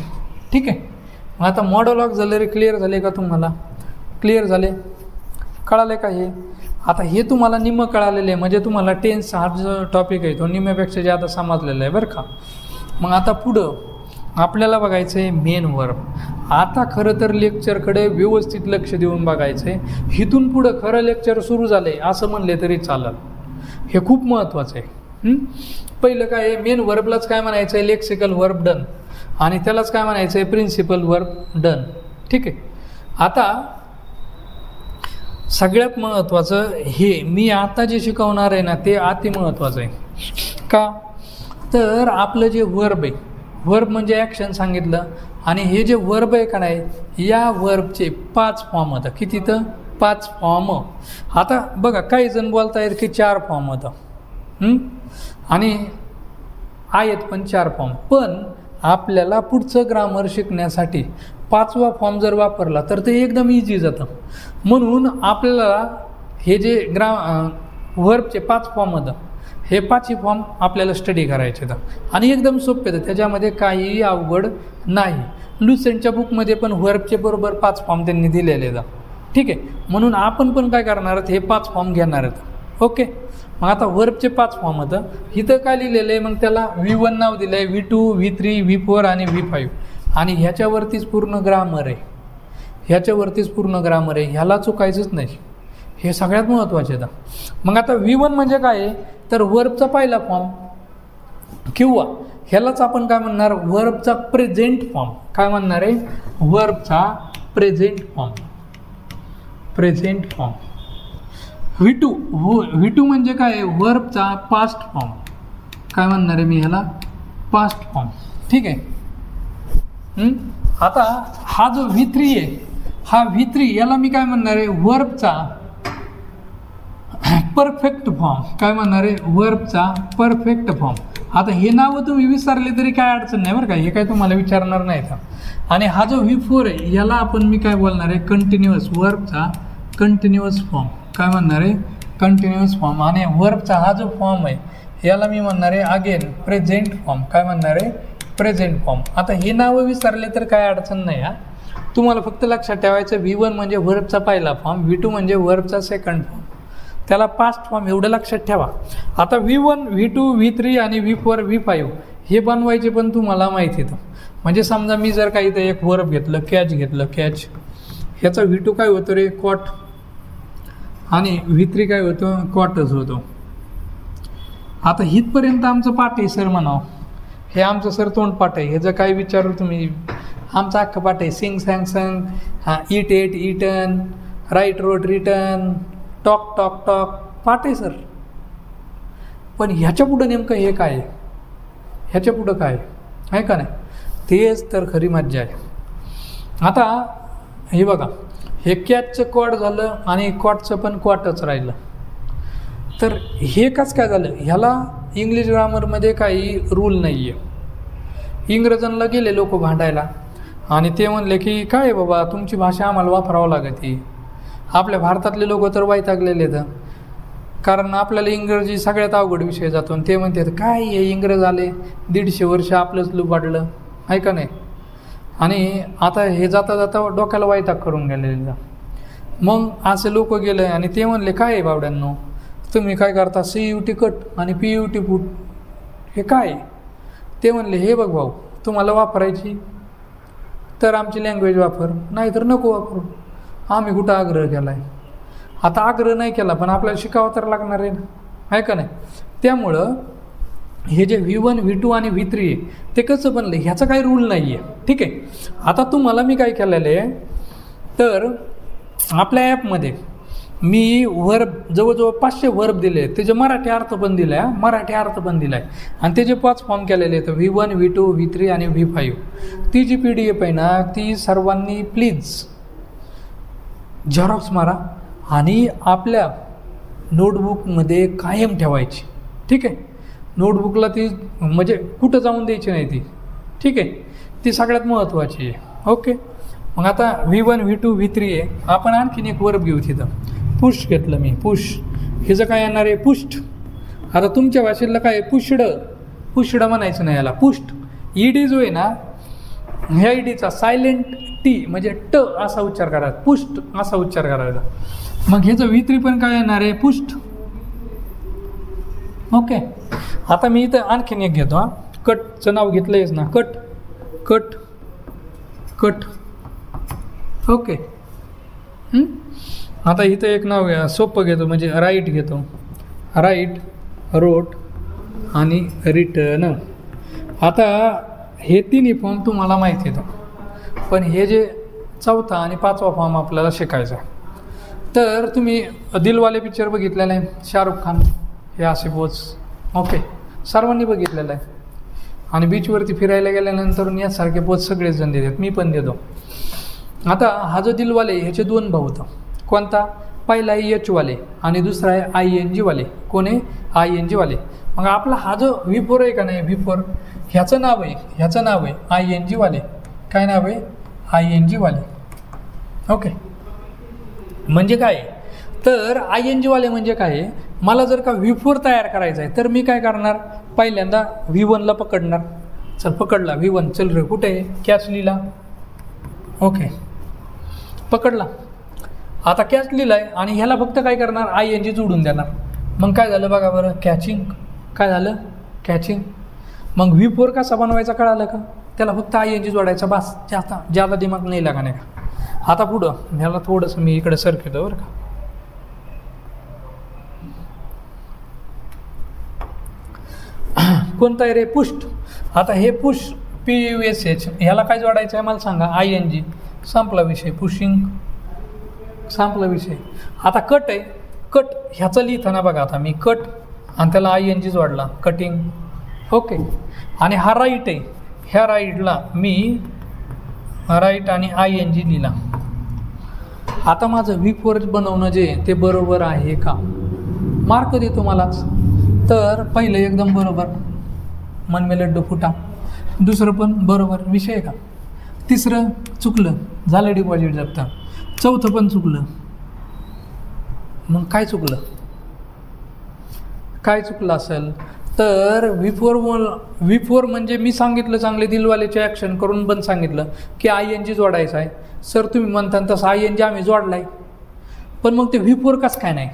[SPEAKER 1] ठीक आहे. आता मॉडोलॉग झाले रे. क्लिअर झाले का तुम्हाला? क्लिअर झाले? कळाले का हे? आता हे तुम्हाला निम्म कळालेलं आहे. म्हणजे तुम्हाला टेन्स हा जो टॉपिक आहे तो निम्म्यापेक्षा जादा समजलेला आहे बरं का. मग आता पुढं आपल्याला बघायचं आहे मेन वर्ब. आता खरं तर लेक्चरकडे व्यवस्थित लक्ष देऊन बघायचं आहे. इथून पुढं खरं लेक्चर सुरू झालं आहे असं म्हणले तरी चालेल. हे खूप महत्त्वाचं आहे. पहिलं काय आहे? मेन वर्बलाच काय म्हणायचं आहे? Lexical verb done. आणि त्यालाच काय म्हणायचं आहे? Principal verb done. ठीक आहे. आता सगळ्यात महत्त्वाचं हे मी आता जे शिकवणार आहे ना ते अति महत्त्वाचं आहे. का? तर आपलं जे वर्ब आहे, वर्ब म्हणजे ॲक्शन सांगितलं. आणि हे जे वर्ब आहे का नाही या वर्बचे 5 फॉर्म होतं. किती तर? 5 फॉर्म. आता बघा काही जण बोलतायत की 4 फॉर्म होतं आणि आहेत पण 4 फॉर्म. पण आपल्याला पुढचं ग्रामर शिकण्यासाठी 5वा फॉर्म जर वापरला तर ते एकदम इझी जातं. म्हणून आपल्याला हे जे वर्बचे 5 फॉर्म होतं हे 5ही फॉर्म आपल्याला स्टडी करायचे तर आणि एकदम सोपे तर त्याच्यामध्ये काहीही अवघड नाही. लुसेंटच्या बुकमध्ये पण वर्बचे बरोबर 5 फॉर्म त्यांनी दिलेले आहेत. ठीक आहे. म्हणून आपण पण काय करणार आहोत? हे 5 फॉर्म घेणार आहेत. ओके. मग आता वर्बचे 5 फॉर्म होतं. इथं काय लिहिलेलं आहे? मग त्याला V1 नाव दिलं आहे, V2, V3, V4 आणि V5. आणि ह्याच्यावरतीच पूर्ण ग्रामर आहे. ह्याच्यावरतीच पूर्ण ग्रामर आहे. ह्याला चुकायचंच नाही. हे सगळ्यात महत्त्वाचे आहे. मग आता V1 म्हणजे काय आहे? तर वर्बचा पहिला फॉर्म किंवा ह्यालाच आपण काय म्हणणार? वर्बचा प्रेझेंट फॉर्म. काय म्हणणार आहे? वर्बचा present form. Present form. V2 म्हणजे काय आहे? वर्बचा पास्ट फॉर्म. काय म्हणणार आहे मी ह्याला? Past form. ठीक आहे. आता हा जो V3 आहे हा V3 याला मी काय म्हणणार आहे? वर्बचा परफेक्ट फॉर्म. काय म्हणणार आहे? वर्बचा परफेक्ट फॉर्म. आता हे नावं तुम्ही विसरले तरी काय अडचण नाही बरं का. हे काय तुम्हाला विचारणार नाही का. आणि हा जो V4 आहे याला आपण मी काय बोलणार आहे? कंटिन्युअस. वर्बचा कंटिन्युअस फॉर्म. काय म्हणणार आहे? Continuous form. आणि वर्बचा हा जो फॉर्म आहे याला मी म्हणणार आहे अगेन प्रेझेंट फॉर्म. काय म्हणणार आहे? Present form. आता हे नावं विसरले तर काय अडचण नाही. तुम्हाला फक्त लक्षात ठेवायचं V1 म्हणजे वर्बचा पहिला फॉर्म, V2 म्हणजे वर्बचा सेकंड फॉर्म. त्याला पास्ट फॉर्म एवढं लक्षात ठेवा. आता V1, V2, V3 आणि V4, V5 हे बनवायचे पण तुम्हाला माहिती येतं. म्हणजे समजा मी जर काही एक वर्ब घेतलं, कॅच घेतलं, कॅच ह्याचा V2 काय होतं रे? कॉट. आणि V3 काय होतं? कॉटच होतो. आता हितपर्यंत आमचं पाठ आहे सर म्हणावं. हे आमचं सर तोंड पाठ आहे. ह्याचं काय विचारू तुम्ही? आमचं अख्खं पाठ आहे. Sing sang sung, eat ate eaten, write wrote written, talk talk talk पाठ आहे सर. पण ह्याच्या पुढं नेमकं हे काय आहे? ह्याच्या पुढं काय आहे का नाही? तेच तर खरी मज्जा आहे. आता हे बघा हे कॅचचं कॉट झालं आणि कॉटचं पण कॉटच राहिलं. तर हे कसं काय झालं? ह्याला इंग्लिश ग्रामरमध्ये काही रूल नाही आहे. इंग्रजांना गेले लोक भांडायला आणि ते म्हणले की काय बाबा तुमची भाषा आम्हाला वापरावं लागते. आपल्या भारतातले लोक तर वैतागलेले आहेत कारण आपल्याला इंग्रजी सगळ्यात अवघड विषय जातो. आणि ते म्हणतात काय हे इंग्रज आले 150 वर्ष आपलंच लुबाडलं आहे का नाही. आणि आता हे जाता जाता डोक्याला वैताग करून गेलेले. मग असे लोक गेले आणि ते म्हणले काय आहे बावड्यांनो, तुम्ही काय करता CUT कट आणि PUT पुट, हे काय? ते म्हणले हे बघ भाऊ, तुम्हाला वापरायची तर आमची लँग्वेज वापर, नाही तर नको वापरू. आम्ही कुठं आग्रह केला आहे? आता आग्रह नाही केला पण आपल्याला शिकावं तर लागणार आहे का नाही? त्यामुळं हे जे V1 V2 आणि V3 आहे ते कसं बनलं ह्याचा काही रूल नाही आहे. ठीक आहे. आता तुम्हाला मी काय केलेलं आहे, तर आपल्या ॲपमध्ये मी वर्ब जवळजवळ 500 वर्ब दिले आहेत, त्याचे मराठी अर्थ पण दिला आहे, मराठी अर्थ पण दिला आहे. आणि त्याचे 5 फॉर्म केलेले आहेत, V1 V2 V3 आणि V5. ती जी PDF आहे ना ती सर्वांनी प्लीज झेरॉक्स मारा आणि आपल्या नोटबुकमध्ये कायम ठेवायची. ठीक आहे. नोटबुकला ती म्हणजे कुठं जाऊन द्यायची नाही ती. ठीक आहे. ती सगळ्यात महत्त्वाची आहे. ओके. मग आता V1 V2 V3 आहे. आपण आणखीन एक वर्ब घेऊ तिथं. पुश घेतलं मी, पुश. ह्याचं काय येणार आहे? पुष्ट. आता तुमच्या भाषेला काय आहे? पुष्ड म्हणायचं नाही याला, पुष्ट. ED जो आहे ना ह्या EDचा सायलेंट T म्हणजे ट असा उच्चार करायचा, पुष्ट असा उच्चार करायचा. मग ह्याचं V3 पण काय येणार आहे? पुष्ट. ओके. आता मी इथं आणखीन एक घेतो. कटचं नाव घेतलं आहेस ना, कट कट कट. ओके. आता इथं एक नाव घ्या, सोपं घेतो म्हणजे राईट घेतो. राईट, रोट आणि रिटर्न. आता हे तिन्ही फॉर्म तुम्हाला माहिती येतं, पण हे जे 4था आणि 5वा फॉर्म आपल्याला शिकायचा. तर तुम्ही दिलवाले पिक्चर बघितलेला आहे, शाहरुख खान हे असे पोच. ओके. सर्वांनी बघितलेलं आहे. आणि बीचवरती फिरायला गेल्यानंतर यासारखे पोच सगळेच जण देतात, मी पण देतो. आता हा जो दिलवाले ह्याचे 2 भाऊ होतं. कोणता? पहिला आहे H वाले आणि दुसरा आहे ING वाले. कोण आहे? ING वाले. मग आपला हा जो V4 आहे का नाही, V4 ह्याचं नाव आहे ING वाले. काय नाव आहे? ING वाले. ओके. म्हणजे काय? तर ING वाले म्हणजे काय आहे, मला जर का V4 तयार करायचा आहे तर मी काय करणार, पहिल्यांदा V1ला पकडणार. चल पकडला V1, चल रे कुठे आहे? कॅच लिहिला. ओके. पकडला. आता कॅच लिहिला आहे आणि ह्याला फक्त काय करणार, ING जोडून देणार. मग काय झालं बघा बरं, कॅचिंग. काय झालं? कॅचिंग. मग V4 कसा बनवायचा कळालं का? त्याला फक्त ING जोडायचा, बस. जादा दिमाग नाही लागा नाही का? आता पुढं ह्याला थोडंसं मी इकडे सरकतो बरं का. कोणता आहे रे? पुष्ट. आता हे पुश PUSH ह्याला काय जोडायचं आहे मला सांगा? ING. संपला विषय. पुशिंग. संपला विषय. आता कट आहे. कट ह्याचं लिहिताना बघा, आता मी कट आणि त्याला ING जोडला, कटिंग. ओके. आणि हा राईट आहे, ह्या राईटला मी राईट आणि ING लिहिला. आता माझं V4 बनवणं जे ते बरोबर आहे का? मार्क देतो मलाच. तर पहिलं एकदम बरोबर, मन में लड्डू फुटा. दुसरं पण बरोबर, विषय आहे का? तिसरं चुकलं, झालं डिपॉझिट जप्त. चौथं पण चुकलं. मग काय चुकलं? काय चुकलं असेल तर V4 म्हणजे मी सांगितलं चांगले दिलवालेचे ॲक्शन करून पण सांगितलं की ING जोडायचं आहे. सर तुम्ही म्हणता तसं ING आम्ही जोडला आहे, पण मग ते V4 कसं काय नाही?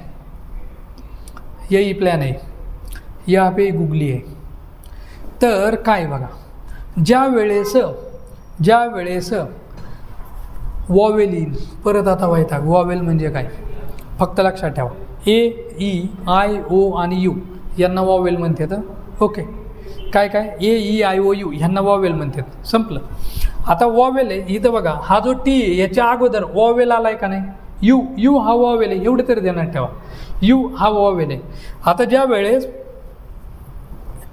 [SPEAKER 1] यही प्लॅन आहे, या पे गुगली आहे. तर काय बघा, ज्या वेळेस वॉवेल येईल, परत आता वैताग. वॉवेल म्हणजे काय? फक्त लक्षात ठेवा, A, E, I, O आणि U यांना वॉवेल म्हणतात. ओके. काय A, E, I, O, U ह्यांना वॉवेल म्हणतात. संपलं. आता वॉवेल आहे इथं बघा, हा जो T आहे याच्या अगोदर वॉवेल आलाय का नाही? U हा वॉवेल आहे, एवढं तरी ध्यानात ठेवा. U हा वॉवेल आहे. आता ज्या वेळेस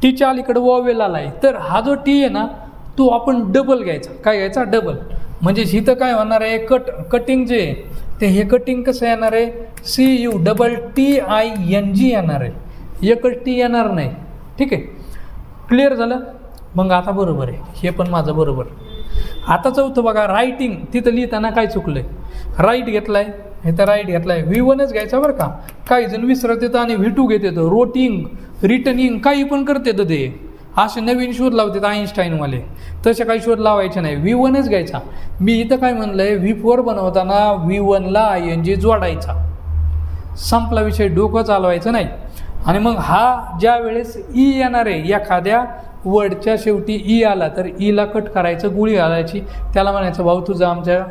[SPEAKER 1] टीच्या अलीकडे वॉवेल आला आहे तर हा जो T आहे ना तो आपण डबल घ्यायचा. काय घ्यायचा? डबल. म्हणजे इथं काय होणार आहे, कटिंग जे ते हे कटिंग कसं येणार आहे? CUTTING येणार आहे, एकच T येणार नाही. ठीक आहे. क्लिअर झालं? मग आता बरोबर आहे, हे पण माझं बरोबर. आता चौथं बघा, रायटिंग. तिथं लिहिताना काय चुकलं आहे? राईट घेतला आहे, इथं राईट घेतला आहे. V1च घ्यायचा बरं का. काही जण विसरत येतं आणि V2 घेत येतं. रोटिंग, रिटर्निंग काही पण करत येतं ते. असे नवीन शोध लावतात आईन्स्टाईनवाले, तसे काही शोध लावायचे नाही, V1च घ्यायचा. मी इथं काय म्हणलं आहे, V4 बनवताना V1ला ING जोडायचा, संपला विषय, डोकं चालवायचं नाही. आणि मग हा ज्या वेळेस ई येणार आहे, एखाद्या वर्डच्या शेवटी ई आला तर ईला कट करायचं, गुळी घालायची, त्याला म्हणायचं भाऊ तुझं आमच्या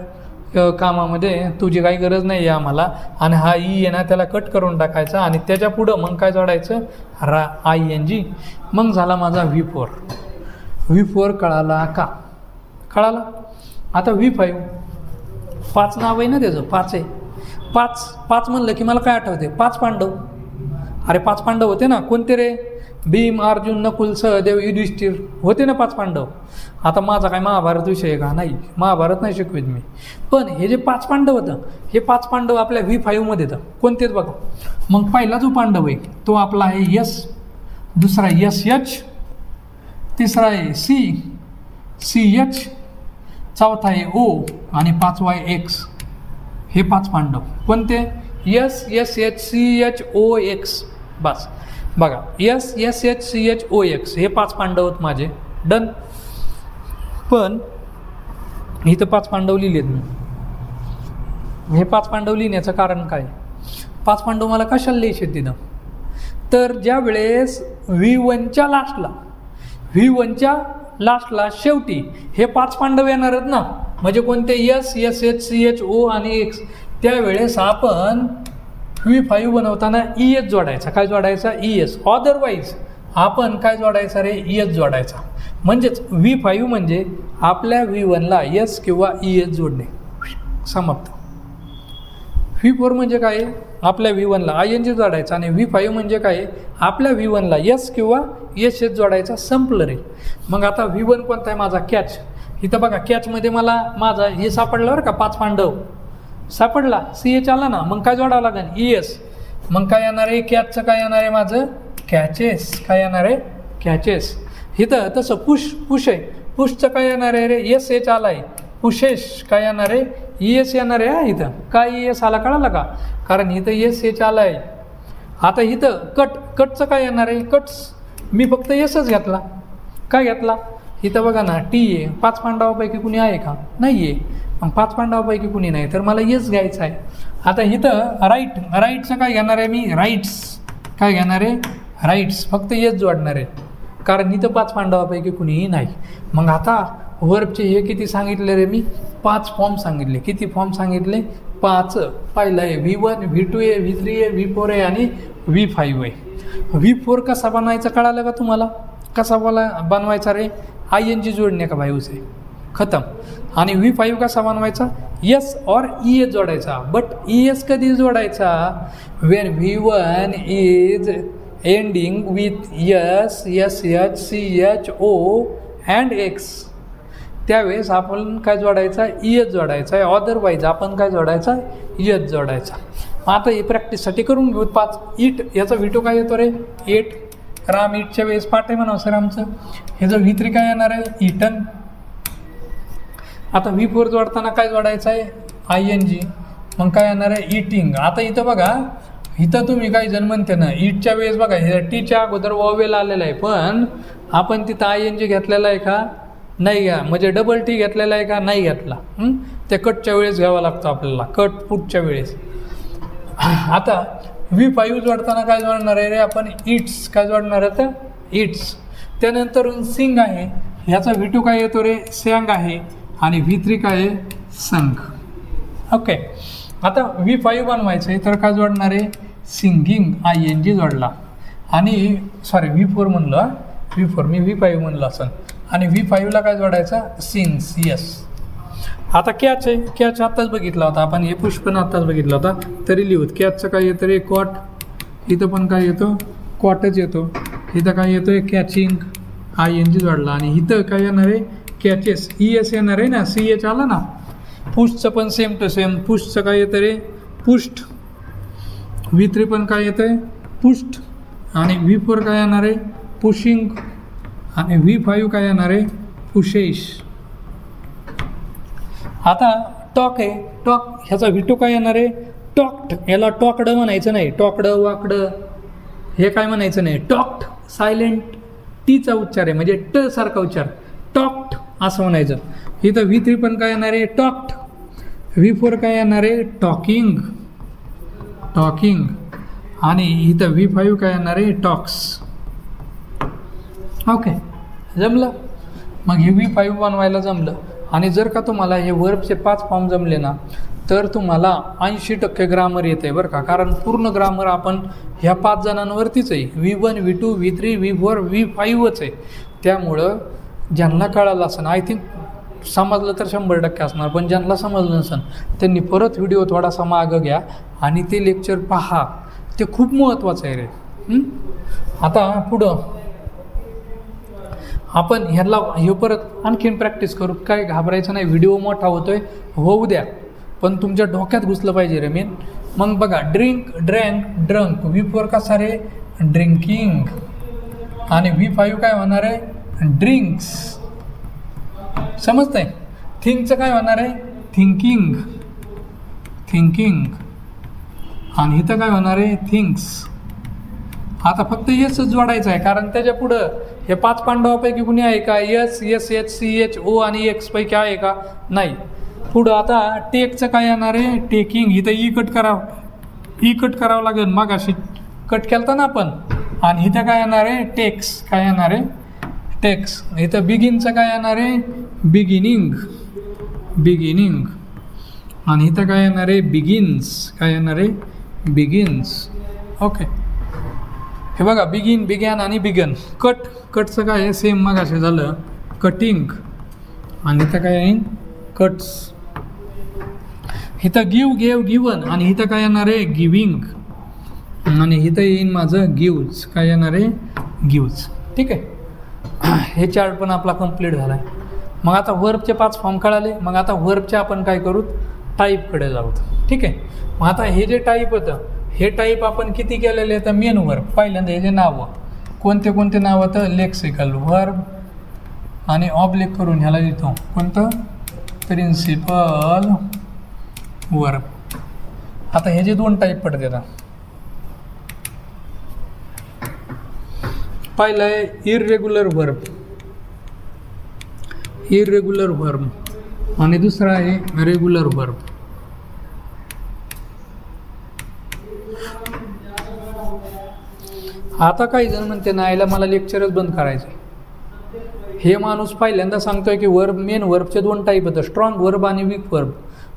[SPEAKER 1] कामामध्ये तुझी काही गरज नाही आहे आम्हाला, आणि हा ई आहे ना त्याला कट करून टाकायचा, आणि त्याच्या पुढं मग काय जोडायचं, ING. मग झाला माझा V4. V4 कळाला का? कळाला. आता V5, 5 नाव आहे ना त्याचं, 5 आहे. 5 म्हणलं की मला काय आठवते, 5 पांडव. अरे 5 पांडव होते ना, कोणते रे? भीम, अर्जुन, नकुल, सहदेव, युधिष्ठिर होते ना 5 पांडव. आता माझा काय महाभारत विषय आहे का? नाही, महाभारत नाही शिकवित मी. पण हे जे 5 पांडव होतं, हे 5 पांडव आपल्या V5मध्ये येतं. कोणतेच बघा. मग पहिला जो पांडव आहे तो आपला आहे S, दुसरा SH, तिसरा आहे CH, चौथा आहे O, आणि 5वा आहे X. हे 5 पांडव कोणते? S, SH, CH, OX. बस बघा, S, SH, CH, OX हे 5 पांडव आहेत माझे. डन. पण इथं 5 पांडव लिहिलेत मी. हे 5 पांडव लिहिण्याचं कारण काय? 5 पांडव मला कशाला लिहायचे तिथं? तर ज्या वेळेस V1च्या लास्टला शेवटी हे 5 पांडव येणार आहेत ना, म्हणजे कोणते? S, SH, CH, O आणि X. त्यावेळेस आपण V5 बनवताना ES जोडायचा. काय जोडायचा? ES. अदरवाईज आपण काय जोडायचा रे? ES जोडायचा. म्हणजेच V5 म्हणजे आपल्या V1ला S किंवा ES जोडणे. समाप्त. V4 म्हणजे काय? आपल्या V1ला ING जोडायचा, आणि V5 म्हणजे काय? आपल्या V1ला S किंवा SH जोडायचा. संपलं रे. मग आता V1 कोणता आहे माझा? कॅच. इथं बघा, कॅचमध्ये मला माझा हे सापडलं बरं का, 5 पांडव सापडला. CH आला ना, मग काय जोडावं लागेल? ES. मग काय येणार आहे? कॅचचं काय येणार आहे माझं? कॅचेस. काय येणार आहे? कॅचेस. इथं तसं पुश आहे. पुशचं काय येणार आहे रे? SH आला आहे. पुशेश काय येणार आहे? ES येणार आहे. हा, इथं काय ES आला कळालं का? कारण इथं SH आला आहे. आता इथं कटचं काय येणार आहे? कट्स. मी फक्त Sच घेतला. काय घेतला? इथं बघा ना, T आहे. 5 पांडवापैकी कुणी आहे का? नाही आहे. मग 5 पांडवापैकी कुणी नाही, तर मला S घ्यायचं आहे. आता इथं राईटचं काय घेणार आहे मी? राईट्स. काय घेणार आहे? राईट्स. फक्त S जोडणार आहे, कारण इथं 5 पांडवापैकी कुणीही नाही. मग आता वर्बचे हे किती सांगितले रे मी? 5 फॉर्म सांगितले. किती फॉर्म सांगितले? 5. पहिला आहे V1, V2 आहे, V3 आहे, V4 आहे आणि V5 आहे. V4 कसा बनवायचा कळालं का तुम्हाला? कसा बनवायचा रे? ING जोडणे का भाई उसे खतम. आणि V5 कसा बनवायचा? S और ES जोडायचा. बट ES कधी जोडायचा? Wien V1 is ending with S, SH, CH, O and X. त्यावेळेस आपण काय जोडायचा? ES जोडायचा आहे. अदरवाईज आपण काय जोडायचा? ES जोडायचा. आता ही प्रॅक्टिससाठी करून घेऊ. 5 इट. याचा V2 काय येतो रे? 8. राम इटच्या वेळेस पाठ आहे म्हणा सर आमचं. ह्याचं V3 काय येणार आहे? इटन. आता V4 जोडताना काय जोडायचं आहे? ING. मग काय येणार आहे? ईटिंग. आता इथं बघा, इथं तुम्ही काही जण म्हणते ना, ईटच्या वेळेस बघा हे टीच्या अगोदर वॉवेल आलेला आहे, पण आपण तिथं ING घेतलेला आहे का? नाही घ्या. म्हणजे डबल T घेतलेला आहे का? नाही घेतला. ते कटच्या वेळेस घ्यावा लागतो आपल्याला, कट पुटच्या वेळेस. आता V5 जोडताना काय जोडणार आहे रे आपण? इट्स. काय जोडणार आहे तर? इट्स. त्यानंतर सिंग आहे. ह्याचा V2 काय येतो रे? सॅंग आहे. आणि V3 काय आहे? संग. ओके. आता V5 बनवायचं आहे तर काय जोडणार आहे? सिंगिंग. ING जोडला. आणि सॉरी V4 म्हणलं, V4 मी V5 म्हणलं असं. आणि V5ला काय जोडायचा? सिंग्स. यस. आता कॅच आहे. कॅच आत्ताच बघितला होता आपण, हे पुश पण आत्ताच बघितला होता, तरी लिहूत. कॅचचं काय येतं रे? कॉट. इथं पण काय येतो? कॉटच येतो. इथं काय येतो? कॅचिंग. ING जोडला. आणि इथं काय येणार आहे? कॅचेस. ES येणार आहे ना, CH आला ना. पुशचं पण सेम टू सेम. पुशचं काय येतं रे? पुष्ट. V3 पण काय येतं आहे? पुष्ट. आणि V4 काय येणार आहे? पुशिंग. आणि V5 काय येणार आहे? पुशेश. आता टॉक आहे. टॉक. ह्याचा V2 काय येणार आहे? टॉक्ड. याला टॉकडं म्हणायचं नाही. टॉकडं वाकडं हे काय म्हणायचं नाही. टॉक्ड. सायलेंट. टीचा उच्चार आहे, म्हणजे ट सारखा उच्चार, टॉक्ट असं म्हणायचं. इथं V3 पण काय येणार आहे, टॉक्ट. V4 काय येणार आहे, टॉकिंग, टॉकिंग. आणि इथं V5 काय येणार आहे, टॉक्स. ओके, जमलं. मग हे V5 बनवायला जमलं. आणि जर का तुम्हाला हे वर्बचे 5 फॉर्म जमले ना, तर तुम्हाला 80% ग्रामर येते बरं का. कारण पूर्ण ग्रामर आपण ह्या 5 जणांवरतीच आहे. V1, V2, V3, V4, V5च आहे. त्यामुळं ज्यांना कळालं असं, आय थिंक समजलं तर 100% असणार, पण ज्यांना समजलं नसेल त्यांनी परत व्हिडिओ थोडासा मागं घ्या आणि ते लेक्चर पहा. ते खूप महत्त्वाचं आहे रे. आता पुढं आपण ह्याला हे परत आणखीन प्रॅक्टिस करू. काय घाबरायचं नाही, व्हिडिओ मोठा होतोय, होऊ द्या, पण तुमच्या डोक्यात घुसलं पाहिजे रे मेन. मग बघा, ड्रिंक, ड्रँक, ड्रंक. V4 कसा रे, ड्रिंकिंग. आणि V5 काय होणार आहे, ड्रिंक्स. समजतंय. थिंकचं काय होणार आहे, थिंकिंग, थिंकिंग. आणि इथं काय होणार आहे, थिंक्स. आता फक्त यसच जोडायचं आहे, कारण त्याच्या पुढं हे 5 पांडवापैकी कुणी आहे का, yes, S, H, C, H, O आणि एक्स पैकी आहे का, नाही. पुढं आता टेकचं काय येणार आहे, टेकिंग. इथं ई कट करावं लागेल, मग अशी कट केलता ना आपण. आणि इथं काय येणार आहे, टेक्स. काय येणार आहे, टेक्स. इथं बिगिनचं काय येणार आहे, बिगिनिंग, बिगिनिंग. आणि इथं काय येणार आहे, बिगिन्स. काय येणार आहे, बिगिन्स. ओके, हे बघा, बिगिन, बिगॅन आणि बिगन. कटचं काय आहे, सेम मग असे झालं, कटिंग. आणि इथं काय आहे, कट्स. इथं गिव, गेव, गिवन. आणि इथं काय येणार आहे, गिविंग. आणि इथं येईन माझं गिव्ज. काय येणार आहे, गिव्ज. ठीक आहे. हे चार्ट पण आपला कंप्लीट झाला आहे. मग आता वर्बचे 5 फॉर्म कळाले. मग आता वर्बचे आपण काय करू, टाईपकडे जाऊ. ठीक आहे. मग आता हे जे टाईप होतं, हे टाईप आपण किती केलेले आहेत, मेन वर्ब. पहिल्यांदा हे जे नावं, कोणते कोणते नाव होतं, लेक्सिकल वर्ब. आणि ऑब्लिक करून ह्याला लिहितो, कोणतं, प्रिन्सिपल वर्ब. आता हे जे 2 टाईप पडतात, पहिलं आहे इररेग्युलर वर्ब, इररेग्युलर वर्ब. आणि दुसरा आहे रेग्युलर वर्ब. आता काही जण म्हणते ना, याला मला लेक्चरच बंद करायचं. हे माणूस पहिल्यांदा सांगतोय की वर्ब, मेन वर्बचे 2 टाईप होतं, स्ट्रॉंग वर्ब आणि वीक वर्ब.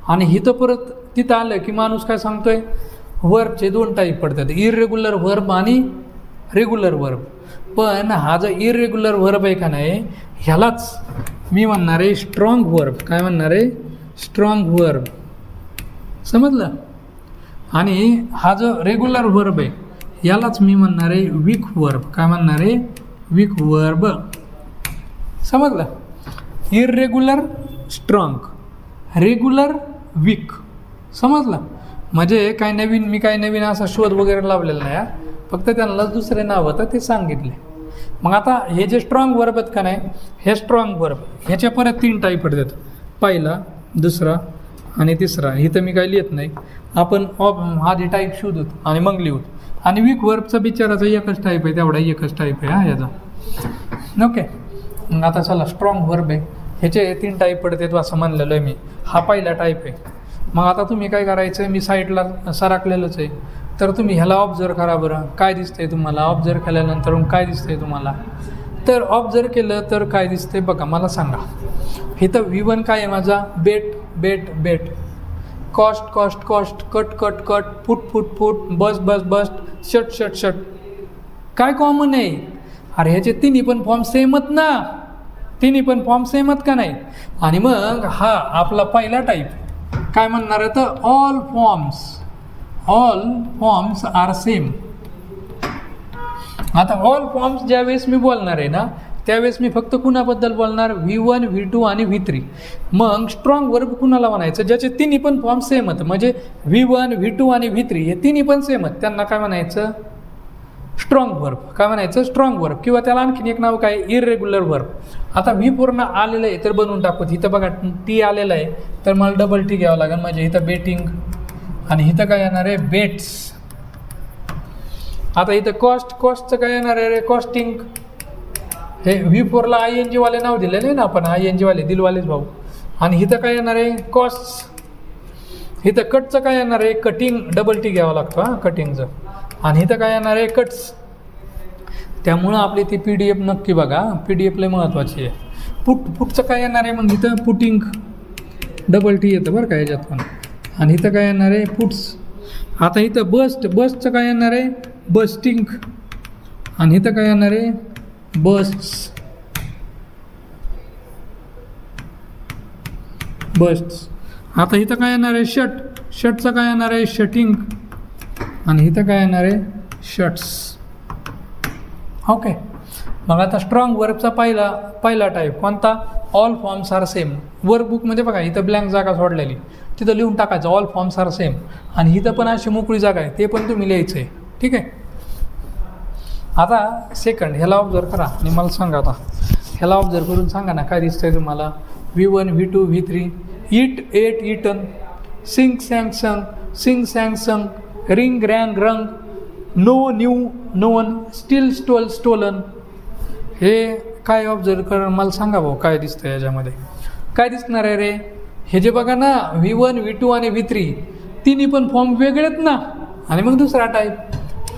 [SPEAKER 1] आणि इथं परत तिथं आलं की माणूस काय सांगतोय, वर्बचे 2 टाईप पडतात, इररेग्युलर वर्ब आणि रेग्युलर वर्ब. पण हा जो इररेग्युलर वर्ब आहे का नाही, ह्यालाच मी म्हणणार आहे स्ट्रॉंग वर्ब. काय म्हणणार आहे, स्ट्रॉंग वर्ब. समजलं. आणि हा जो रेग्युलर वर्ब आहे, यालाच मी म्हणणार आहे वीक वर्ब. काय म्हणणार आहे, वीक वर्ब. समजलं. इररेग्युलर स्ट्रॉंग, रेग्युलर वीक. समजलं. म्हणजे काय नवीन, मी काय नवीन असा शोध वगैरे लावलेला नाही, फक्त त्यांनाच दुसरे नाव होतं ते सांगितले. मग आता हे जे स्ट्रॉंग वर्ब आहेत का नाही, हे स्ट्रॉंग वर्ब, ह्याच्या परत 3 टाईप पडतात, पहिला, दुसरा आणि तिसरा. इथं मी काय लिहित नाही, आपण हा जे टाईप शोधू आणि मग लिहू. आणि वीक वर्बचा बिचाराचा एकच टाईप आहे, तेवढा एकच टाईप आहे याचा. ओके. मग आता चला, स्ट्रॉंग वर्ब आहे, ह्याचे 3 टाईप पडतात असं म्हणलेलं आहे मी. हा पहिला टाईप आहे. मग आता तुम्ही काय करायचं, मी साईडला सरकलेलंच आहे, तर तुम्ही ह्याला ऑब्झर्व करा बरं, काय दिसतंय तुम्हाला. ऑब्झर्व केल्यानंतर काय दिसतंय तुम्हाला, तर ऑब्झर्व केलं तर काय दिसतंय बघा, मला सांगा. इथं V1 काय आहे माझा, bet, bet, bet. Cost, cost, cost. Cut, cut, cut. Put, put, put. Burst, burst, burst. Shut, shut, shut. काय कॉमन आहे, अरे ह्याचे 3 पण फॉर्म सेमत ना, 3 पण फॉर्म सेमत का नाही. आणि मग हा आपला पहिला टाईप काय म्हणणार आहे, तर ऑल फॉर्म्स आर सेम. आता ऑल फॉर्म्स ज्यावेळेस मी बोलणार आहे ना, त्यावेळेस मी फक्त कुणाबद्दल बोलणार, V1, V2 आणि V3. मग स्ट्रॉंग वर्ब कुणाला म्हणायचं, ज्याचे 3 पण फॉर्म सेम आहेत, म्हणजे V1, V2 आणि V3 हे 3 पण सेम आहेत, त्यांना काय म्हणायचं, स्ट्रॉंग वर्ब. काय म्हणायचं, स्ट्रॉंग वर्ब. किंवा त्याला आणखीन एक नाव काय, इररेग्युलर वर्ब. आता V4 आलेलं आहे तर बनवून टाकू. इथं बघा टी आलेलं आहे, तर मला डबल टी घ्यावं लागेल. म्हणजे इथं बेटिंग आणि इथं काय येणार आहे, बेट्स. आता इथं कॉस्ट, कॉस्टचं काय येणार आहे रे, कॉस्टिंग. हे V4ला ING वाले नाव दिले नाही ना आपण, ING वाले दिलवालेच भाऊ. आणि इथं काय येणार आहे कॉस्ट. इथं कटचं काय येणार आहे कटिंग, डबल टी घ्यावं लागतं हां कटिंगचं. आणि इथं काय येणार आहे कट्स. त्यामुळं आपली ती PDF नक्की बघा, PDF लय महत्त्वाची आहे. पुटचं काय येणार आहे मग इथं पुटिंग, डबल टी येतं बरं का याच्यात पण. आणि इथं काय येणार आहे पुट्स. आता इथं बसचं काय येणार आहे बस्टिंग. आणि इथं काय येणार आहे बस्ट्स. आता इथं काय येणार आहे शर्टचं काय येणार आहे शटिंग. आणि इथं काय येणार आहे शर्ट्स. ओके. मग आता स्ट्रॉंग वर्बचा पहिला टाईप कोणता, ऑल फॉर्म्स आर सेम. वर्कबुकमध्ये बघा इथं ब्लँक जागा सोडलेली, तिथं लिहून टाकायचं ऑल फॉर्म्स आर सेम. आणि इथं पण अशी मोकळी जागा आहे, ते पण तुम्ही लिहायचं आहे. ठीक आहे. आता सेकंड ह्याला ऑब्झर्व करा आणि मला सांगा. आता ह्याला ऑब्झर्व करून सांगा ना काय दिसतंय तुम्हाला. V1 V2 V3. Eat ate eaten. Sing sang sung. Sing sang sung. Ring rang rung. Know knew known. Steal stole stolen. हे काय ऑब्झर्व कर मला सांगा भाऊ काय दिसतं याच्यामध्ये. काय दिसणार आहे रे, हे जे बघा ना V1 V2 आणि V3 तिन्ही पण फॉर्म वेगळे आहेत ना. आणि मग दुसरा टाईप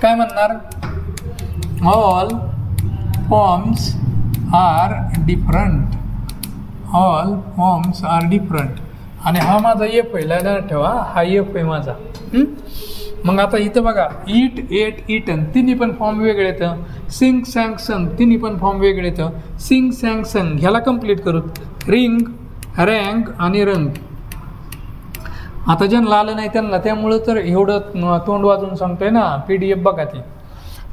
[SPEAKER 1] काय म्हणणार, all forms are different. All forms are different. आणि हा माझा F आहे, लक्षात ठेवा हा F आहे माझा. मग आता इथं बघा ईट एट ईटन तिन्ही पण फॉर्म वेगळे येतं. सिंग सॅंग संग तिन्ही पण फॉर्म वेगळे येतं. सिंग सॅंग संग ह्याला कंप्लीट करू. रिंग रँग आणि रंग. आता ज्यांना आलं नाही त्यांना, त्यामुळं तर एवढं तोंड वाजून सांगतोय ना. PDF बघा ती.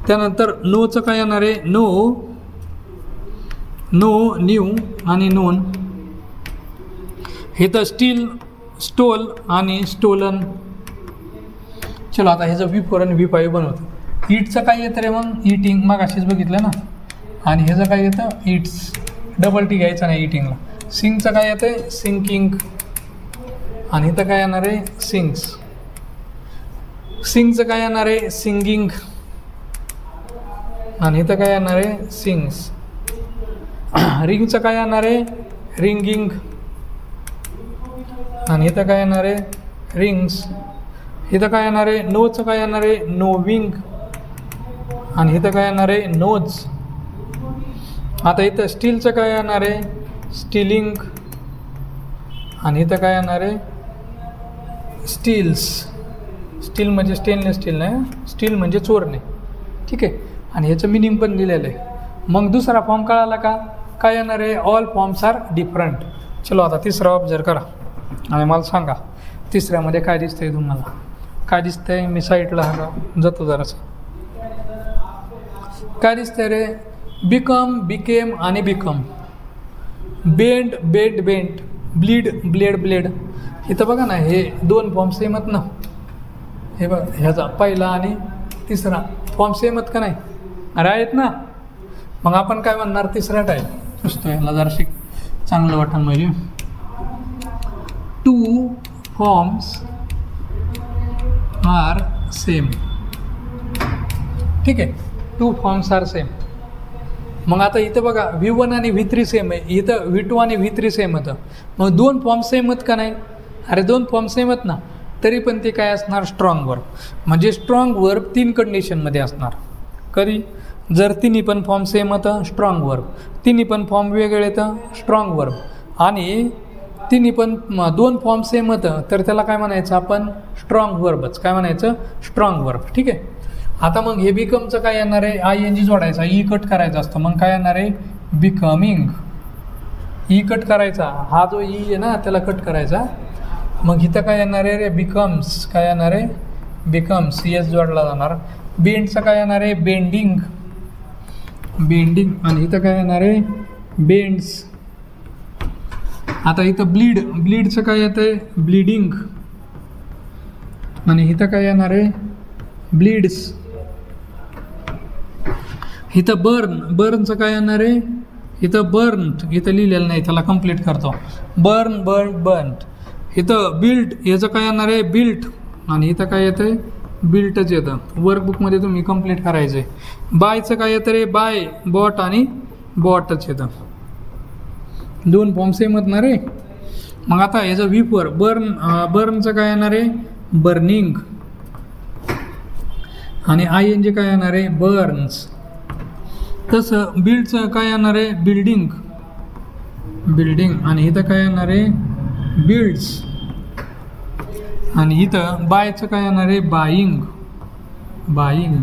[SPEAKER 1] त्यानंतर नोचं काय येणार आहे नो न्यू आणि नोन. हे तर स्टील स्टोल आणि स्टोलन. चलो आता ह्याचं V4 आणि V5 बनवतं. ईटचं काय येतं रे मग ईटिंग, मग अशीच बघितलं ना. आणि ह्याचं काय येतं ईट्स, डबल टी घ्यायचं नाही ईटिंगला. सिंगचं काय येतं आहे सिंकिंग. आणि इथं काय येणार आहे सिंग्स. सिंगचं काय येणार आहे सिंगिंग. आणि इथं काय येणार आहे सिंग्स. रिंगचं काय येणार आहे रिंगिंग. आणि इथं काय येणार आहे रिंग्स. इथं काय येणार आहे नोचं काय येणार आहे नोविंग. आणि इथं काय येणार आहे नोज. आता इथं स्टीलचं काय येणार आहे स्टीलिंग. आणि इथं काय येणार आहे स्टील्स. स्टील म्हणजे स्टेनलेस स्टील नाही, स्टील म्हणजे चोरणे. ठीक आहे. आणि ह्याचं मिनिंग पण दिलेलं आहे. मग दुसरा फॉर्म कळाला का, काय येणार आहे ऑल फॉर्म्स आर डिफरंट. चलो आता तिसरा ऑब्झर्व करा आणि मला सांगा तिसऱ्यामध्ये काय दिसतंय तुम्हाला. काय दिसतंय मी साईडला जातो जरासं. काय दिसतंय रे बिकम बिकेम आणि become. Bend bend bent. Bleed blade blade. इथं बघा ना हे दोन फॉर्म सेम आहेत ना. हे बघा ह्याचा पहिला आणि तिसरा फॉर्म सेम आहेत का नाही, अरे आहेत ना. मग आपण काय म्हणणार तिसरा टाईप नुसतं ह्याला जरा शिक चांगलं वाटण म्हणजे. Two forms are same. ठीक आहे. Two forms are same. मग आता इथं बघा V1 आणि V3 सेम आहे, इथं V2 आणि V3 सेम होतं. मग दोन फॉर्म सेम आहेत का नाही, अरे दोन फॉर्म सेम आहेत ना. तरी पण ते काय असणार स्ट्रॉंग वर्ब. म्हणजे स्ट्रॉंग वर्ब 3 कंडिशनमध्ये असणार. कधी जर तिन्ही पण फॉर्म सेम होतं स्ट्रॉंग वर्ब, तिन्ही पण फॉर्म वेगळे येतं स्ट्रॉंग वर्ब, आणि तिन्ही पण दोन फॉर्म सेम होतं तर त्याला काय म्हणायचं आपण स्ट्रॉंग वर्बच. काय म्हणायचं स्ट्रॉंग वर्ब. ठीक आहे. आता मग हे बिकमचं काय येणार आहे ING जोडायचा, ई कट करायचा असतो. मग काय येणार आहे बिकमिंग. ई कट करायचा, हा जो ई आहे ना त्याला कट करायचा. मग इथं काय येणार आहे रे बिकम्स. काय येणार आहे बिकम्स, CS जोडला जाणार. बेंडचं काय येणार आहे बेंडिंग. बेंडिंग. आणि इथं काय येणार आहे बेंड्स. आता इथं ब्लीड. ब्लीडचं काय येतं आहे ब्लीडिंग. आणि इथं काय येणार आहे ब्लीड्स. इथं बर्न. बर्नचं काय येणार आहे इथं बर्न. इथं लिहिलेलं नाही त्याला कंप्लीट करतो. Burn burn burn. इथं बिल्ट. याचं काय येणार आहे बिल्ट. आणि इथं काय येतं आहे बिल्टच येतं. वर्कबुकमध्ये तुम्ही कंप्लीट करायचं आहे. बायचं काय येतं रे बाय बॉट आणि बॉटच येतं. दोन फॉर्म सेम असणार आहे. मग आता याचं व्हीप वर्ब बर्नचं काय येणार आहे बर्निंग आणि ING काय येणार आहे बर्न्स. तसं बिल्डचं काय येणार आहे बिल्डिंग आणि इथं काय येणार आहे बिल्ड्स आणि इथं बायचं काय येणार आहे बाईंग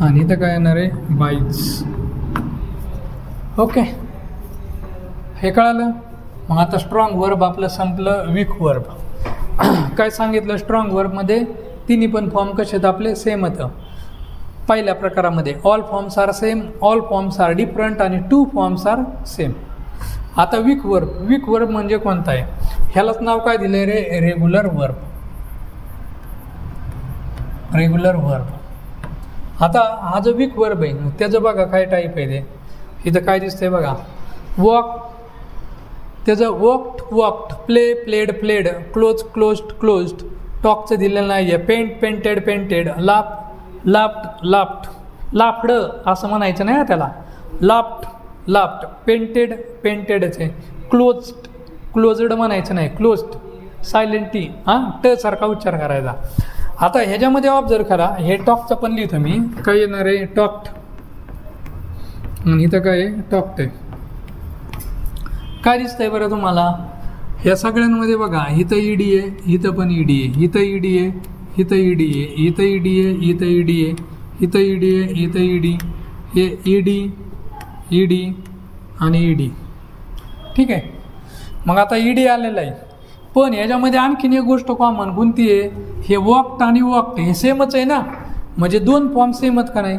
[SPEAKER 1] आणि इथं काय येणार आहे बाईज. ओके हे कळालं. मग आता स्ट्रॉंग वर्ब आपलं संपलं. वीक वर्ब काय सांगितलं स्ट्रॉंग वर्बमध्ये तिन्ही पण फॉर्म कसे आहेत आपले सेम होतं. पहिल्या प्रकारामध्ये all forms are same, all forms are different आणि 2 फॉर्म्स आर सेम. आता वीक वर्ब म्हणजे कोणता आहे ह्यालाच नाव काय दिलं रे रेग्युलर वर्ब. आता हा जो वीक वर्ब आहे त्याचं बघा काय टाईप आहे ते इथं काय दिसतंय बघा. वॉक त्याचं वॉक्ड प्लेड क्लोज्ड टॉकचं दिलेलं नाही आहे. पेंटेड लाफ्ड असं म्हणायचं नाही त्याला. लाफ्ड पेंटेडच आहे. क्लोज्ड म्हणायचं नाही क्लोज्ड सायलेंटी ट सारखा उच्चार करायचा. आता ह्याच्यामध्ये ऑब्झर्व करा हे टॉकचं पण लिहितो मी काय येणार आहे टॉक्ड आणि इथं काय आहे टॉक्ड आहे. काय दिसतंय बरं तुम्हाला ह्या सगळ्यांमध्ये बघा इथं ED आहे इथं पण ED आहे इथं ED आहे इथं ED आहे इथं ED आहे इथं ED आहे इथं ED आहे इथं ED हे ED आणि ED. ठीक आहे. मग आता ED आलेलं आहे पण याच्यामध्ये आणखीन एक गोष्ट कॉमन कोणती आहे हे वॉक्ड आणि वॉक्ड हे सेमच आहे ना म्हणजे 2 फॉर्म सेमच का नाही.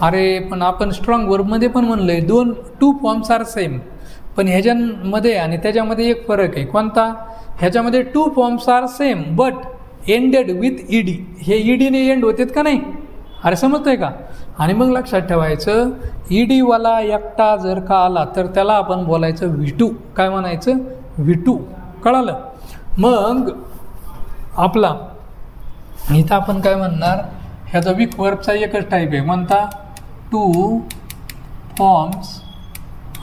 [SPEAKER 1] अरे पण आपण स्ट्रॉंग वर्बमध्ये पण म्हणलं आहे 2 फॉर्म्स आर सेम पण ह्याच्यामध्ये आणि त्याच्यामध्ये एक फरक आहे कोणता ह्याच्यामध्ये 2 forms are same but ended with ED हे EDने एंड होतात का नाही. अरे समजतंय का. आणि मग लक्षात ठेवायचं ED वाला एकटा जर का आला तर त्याला आपण बोलायचं V2 काय म्हणायचं V2 कळालं. मग आपला इथं आपण काय म्हणणार ह्याचा वीक वर्बचा एकच टाईप आहे कोणता 2 फॉर्म्स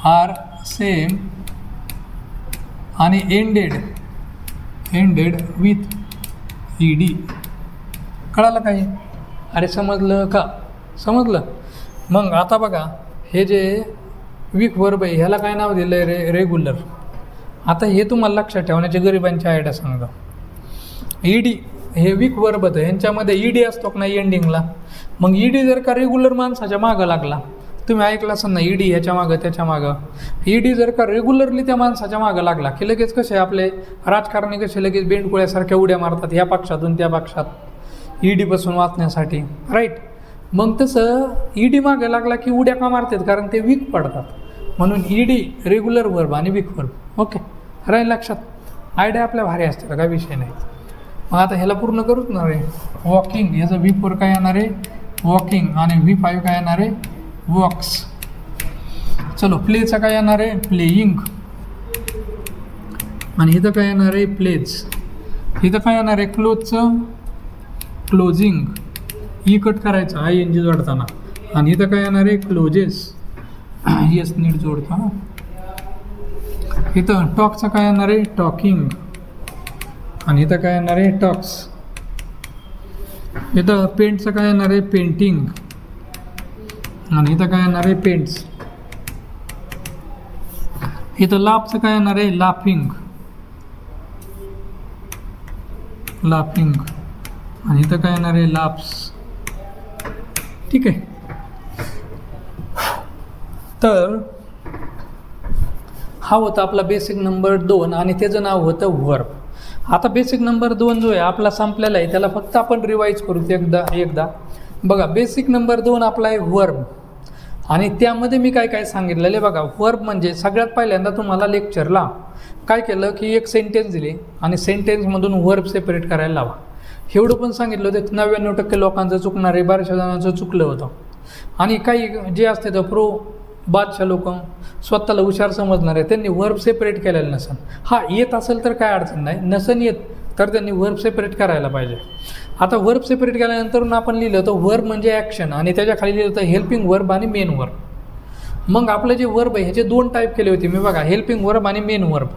[SPEAKER 1] आर सेम आणि एंडेड विथ ED कळालं काही. अरे समजलं का समजलं. मग आता बघा हे जे वीक वर्ब आहे ह्याला काय नाव दिलं आहे रेग्युलर. आता हे तुम्हाला लक्षात ठेवण्याची गरिबांची आयडिया सांगा. ED हे वीक वर्ब आहे ह्यांच्यामध्ये ED असतो का नाही एंडिंगला. मग ED जर का रेग्युलर माणसाच्या मागं लागला तुम्ही ऐकलं असाल ना ED ह्याच्या मागं त्याच्या मागं ED जर का रेग्युलरली त्या माणसाच्या मागं लागला की लगेच कसे आपले राजकारणी कसे लगेच बेंडकुळ्यासारख्या उड्या मारतात ह्या पक्षातून त्या पक्षात EDपासून वाचण्यासाठी राईट. मग तसं ED मागे लागला की उड्या का मारतात कारण ते वीक पडतात म्हणून ED रेग्युलर वर्ब आणि वीक वर्ब. ओके राहील लक्षात. आयडिया आपल्या भारी असते काय विषय नाही. मग आता ह्याला पूर्ण करूच ना रे. वॉकिंग याचं V4 काय येणार आहे वॉकिंग आणि V5 काय येणार आहे वॉक्स. चलो प्लेचं काय येणार आहे प्लेइंग आणि इथं काय येणार आहे प्लेज. इथं काय येणार आहे क्लोजचं क्लोजिंग कट करायचं ING जोडताना आणि इथं काय येणार आहे क्लोजेस येस नीट जोडता. इथं टॉकचं काय येणार आहे टॉकिंग आणि इथं काय येणार आहे टॉक्स. इथं पेंटचं काय येणार आहे पेंटिंग आणि इथं काय येणार आहे पेंट्स. इथं लाफचं काय येणार आहे लाफिंग आणि इथं काय येणार आहे लाप्स. ठीक आहे. तर हा होता आपला बेसिक नंबर 2 आणि त्याचं नाव होतं वर्ब. आता बेसिक नंबर 2 जो आहे आपला संपलेला आहे त्याला फक्त आपण रिवाईज करू एकदा बघा. बेसिक नंबर 2 आपला आहे वर्ब आणि त्यामध्ये मी काय सांगितलेलं आहे बघा. वर्ब म्हणजे सगळ्यात पहिल्यांदा तुम्हाला लेक्चरला काय केलं की एक सेंटेन्स दिले आणि सेंटेन्समधून वर्ब सेपरेट करायला लावा. एवढं पण सांगितलं होतं 99% लोकांचं चुकणार आहे बऱ्याचशा जणांचं चुकलं होतं. आणि काही जे असते तर बादशाह लोक स्वतःला हुशार समजणार आहे त्यांनी वर्ब सेपरेट केलेलं नसेल. हा येत असेल तर काय अडचण नाही नसेल येत तर त्यांनी वर्ब सेपरेट करायला पाहिजे. आता वर्ब सेपरेट केल्यानंतर आपण लिहिलं तर वर्ब म्हणजे ॲक्शन आणि त्याच्या खाली लिहिलं तर हेल्पिंग वर्ब आणि मेन वर्ब. मग आपलं जे वर्ब आहे ह्याचे 2 टाईप केले होते मी बघा, हेल्पिंग वर्ब आणि मेन वर्ब.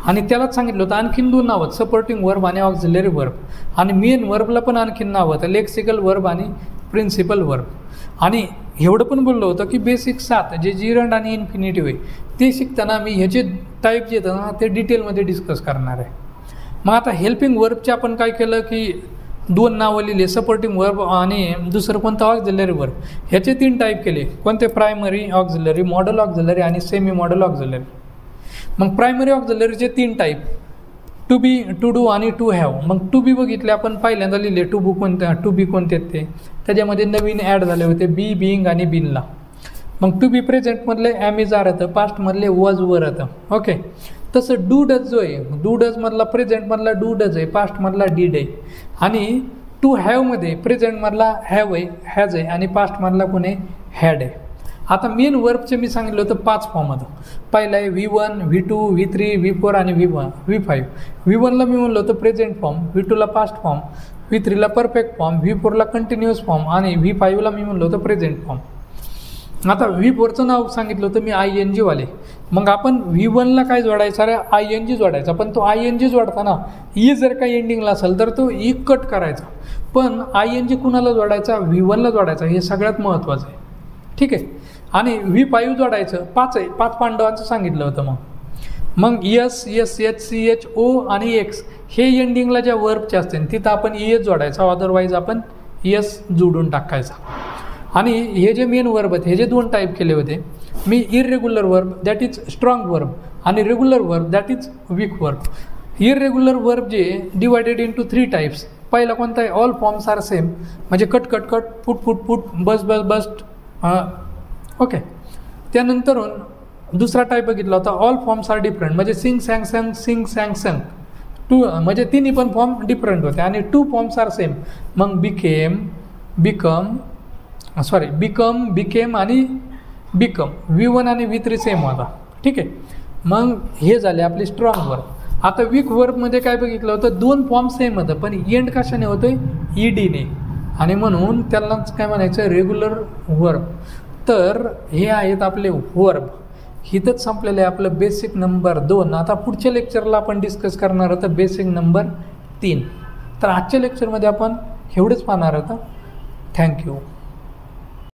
[SPEAKER 1] आणि त्यालाच सांगितलं होतं आणखीन 2 नावं, सपोर्टिंग वर्ब आणि ऑक्झिलरी वर्ब. आणि मेन वर्बला पण आणखीन नावं होतं, लेक्सिकल वर्ब आणि प्रिन्सिपल वर्ब. आणि एवढं पण बोललो होतं की बेसिक 7 जे जिरंड आणि इन्फिनिटिव्ह आहे ते शिकताना मी ह्याचे टाईप जे येतं ना ते डिटेलमध्ये डिस्कस करणार आहे. मग आता हेल्पिंग वर्बचे आपण काय केलं की 2 नावं लिहिले, सपोर्टिंग वर्ब आणि दुसरं कोणतं ऑक्झिलरी वर्ब. ह्याचे 3 टाईप केले, कोणते? प्रायमरी ऑक्झिलरी, मॉडल ऑक्झिलरी आणि सेमी मॉडल ऑक्झिलरी. मग प्रायमरी ऑक्झिलरीचे 3 type, to be, to do आणि टू हॅव. मग टू बी बघितले आपण पहिल्यांदा लिहिले, टू बी कोणते ते त्याच्यामध्ये नवीन ॲड झाले होते बी, बिईंग आणि बीनला. मग टू बी प्रेझेंटमधले ॲम इज आर येतं, पास्टमधले वॉज वर येतं. ओके. तसं डू डज जो आहे, डू डजमधला प्रेझेंटमधला डू डज आहे, पास्टमधला डीड आहे. आणि टू हॅवमध्ये प्रेझेंटमधला हॅव आहे, हॅज आहे आणि पास्टमधला कोण आहे? हॅड आहे. आता मेन वर्बचे मी सांगितलं होतं 5 फॉर्म होतं. पहिला आहे V1, V2, V3, V4 आणि V5. V1ला मी म्हणलं होतं प्रेझेंट फॉर्म, V2ला पास्ट फॉर्म, V3ला परफेक्ट फॉर्म, V4ला कंटिन्युअस फॉर्म आणि V5ला मी म्हणलं होतं प्रेझेंट फॉर्म. आता V4चं नाव सांगितलं होतं मी ING वाले. मग आपण V1ला काय जोडायचं? अरे ING जोडायचा. पण तो ING जोडताना ई जर काही एंडिंगला असेल तर तो ई कट करायचा. पण ING कुणाला जोडायचा? V1ला जोडायचा. हे सगळ्यात महत्त्वाचं आहे. ठीक आहे. आणि V5 जोडायचं 5 आहे, 5 पांडवांचं सांगितलं होतं. मग यस, SH, CH, O आणि X हे एंडिंगला ज्या वर्बचे असतील तिथं आपण ES जोडायचा, अदरवाईज आपण ES जोडून टाकायचा. आणि हे जे मेन वर्ब आहेत हे जे 2 टाईप केले होते मी, irregular verb that is strong verb आणि regular verb that is weak verb. Irregular verb जे डिवायडेड इंटू 3 टाईप्स. पहिला कोणता आहे? ऑल फॉर्म्स आर सेम, म्हणजे cut cut cut, put put put, burst burst burst. Okay. त्यानंतरून दुसरा type बघितला होता ऑल फॉर्म्स आर डिफरंट, म्हणजे Singh sang sung, sing sang संग. 2 म्हणजे तिन्ही पण फॉर्म डिफरंट होते. आणि 2 फॉर्म्स आर सेम. मग बिकेम, बिकम, बिकेम आणि बिकम. V1 आणि V3 सेम होता. ठीक आहे. मग हे झाले आपले स्ट्रॉंग वर्ब. आता वीक वर्बमध्ये काय बघितलं होतं? 2 फॉर्म सेम होतं पण एंड कशाने होतोय? EDने. आणि म्हणून त्यालाच काय म्हणायचं? Regular verb. तर हे आहेत आपले वर्ब. हिथंच संपलेलं आहे आपलं बेसिक नंबर 2. आता पुढच्या लेक्चरला आपण डिस्कस करणार होतं बेसिक नंबर 3. तर आजच्या लेक्चरमध्ये आपण एवढंच पाहणार होतं. थँक्यू.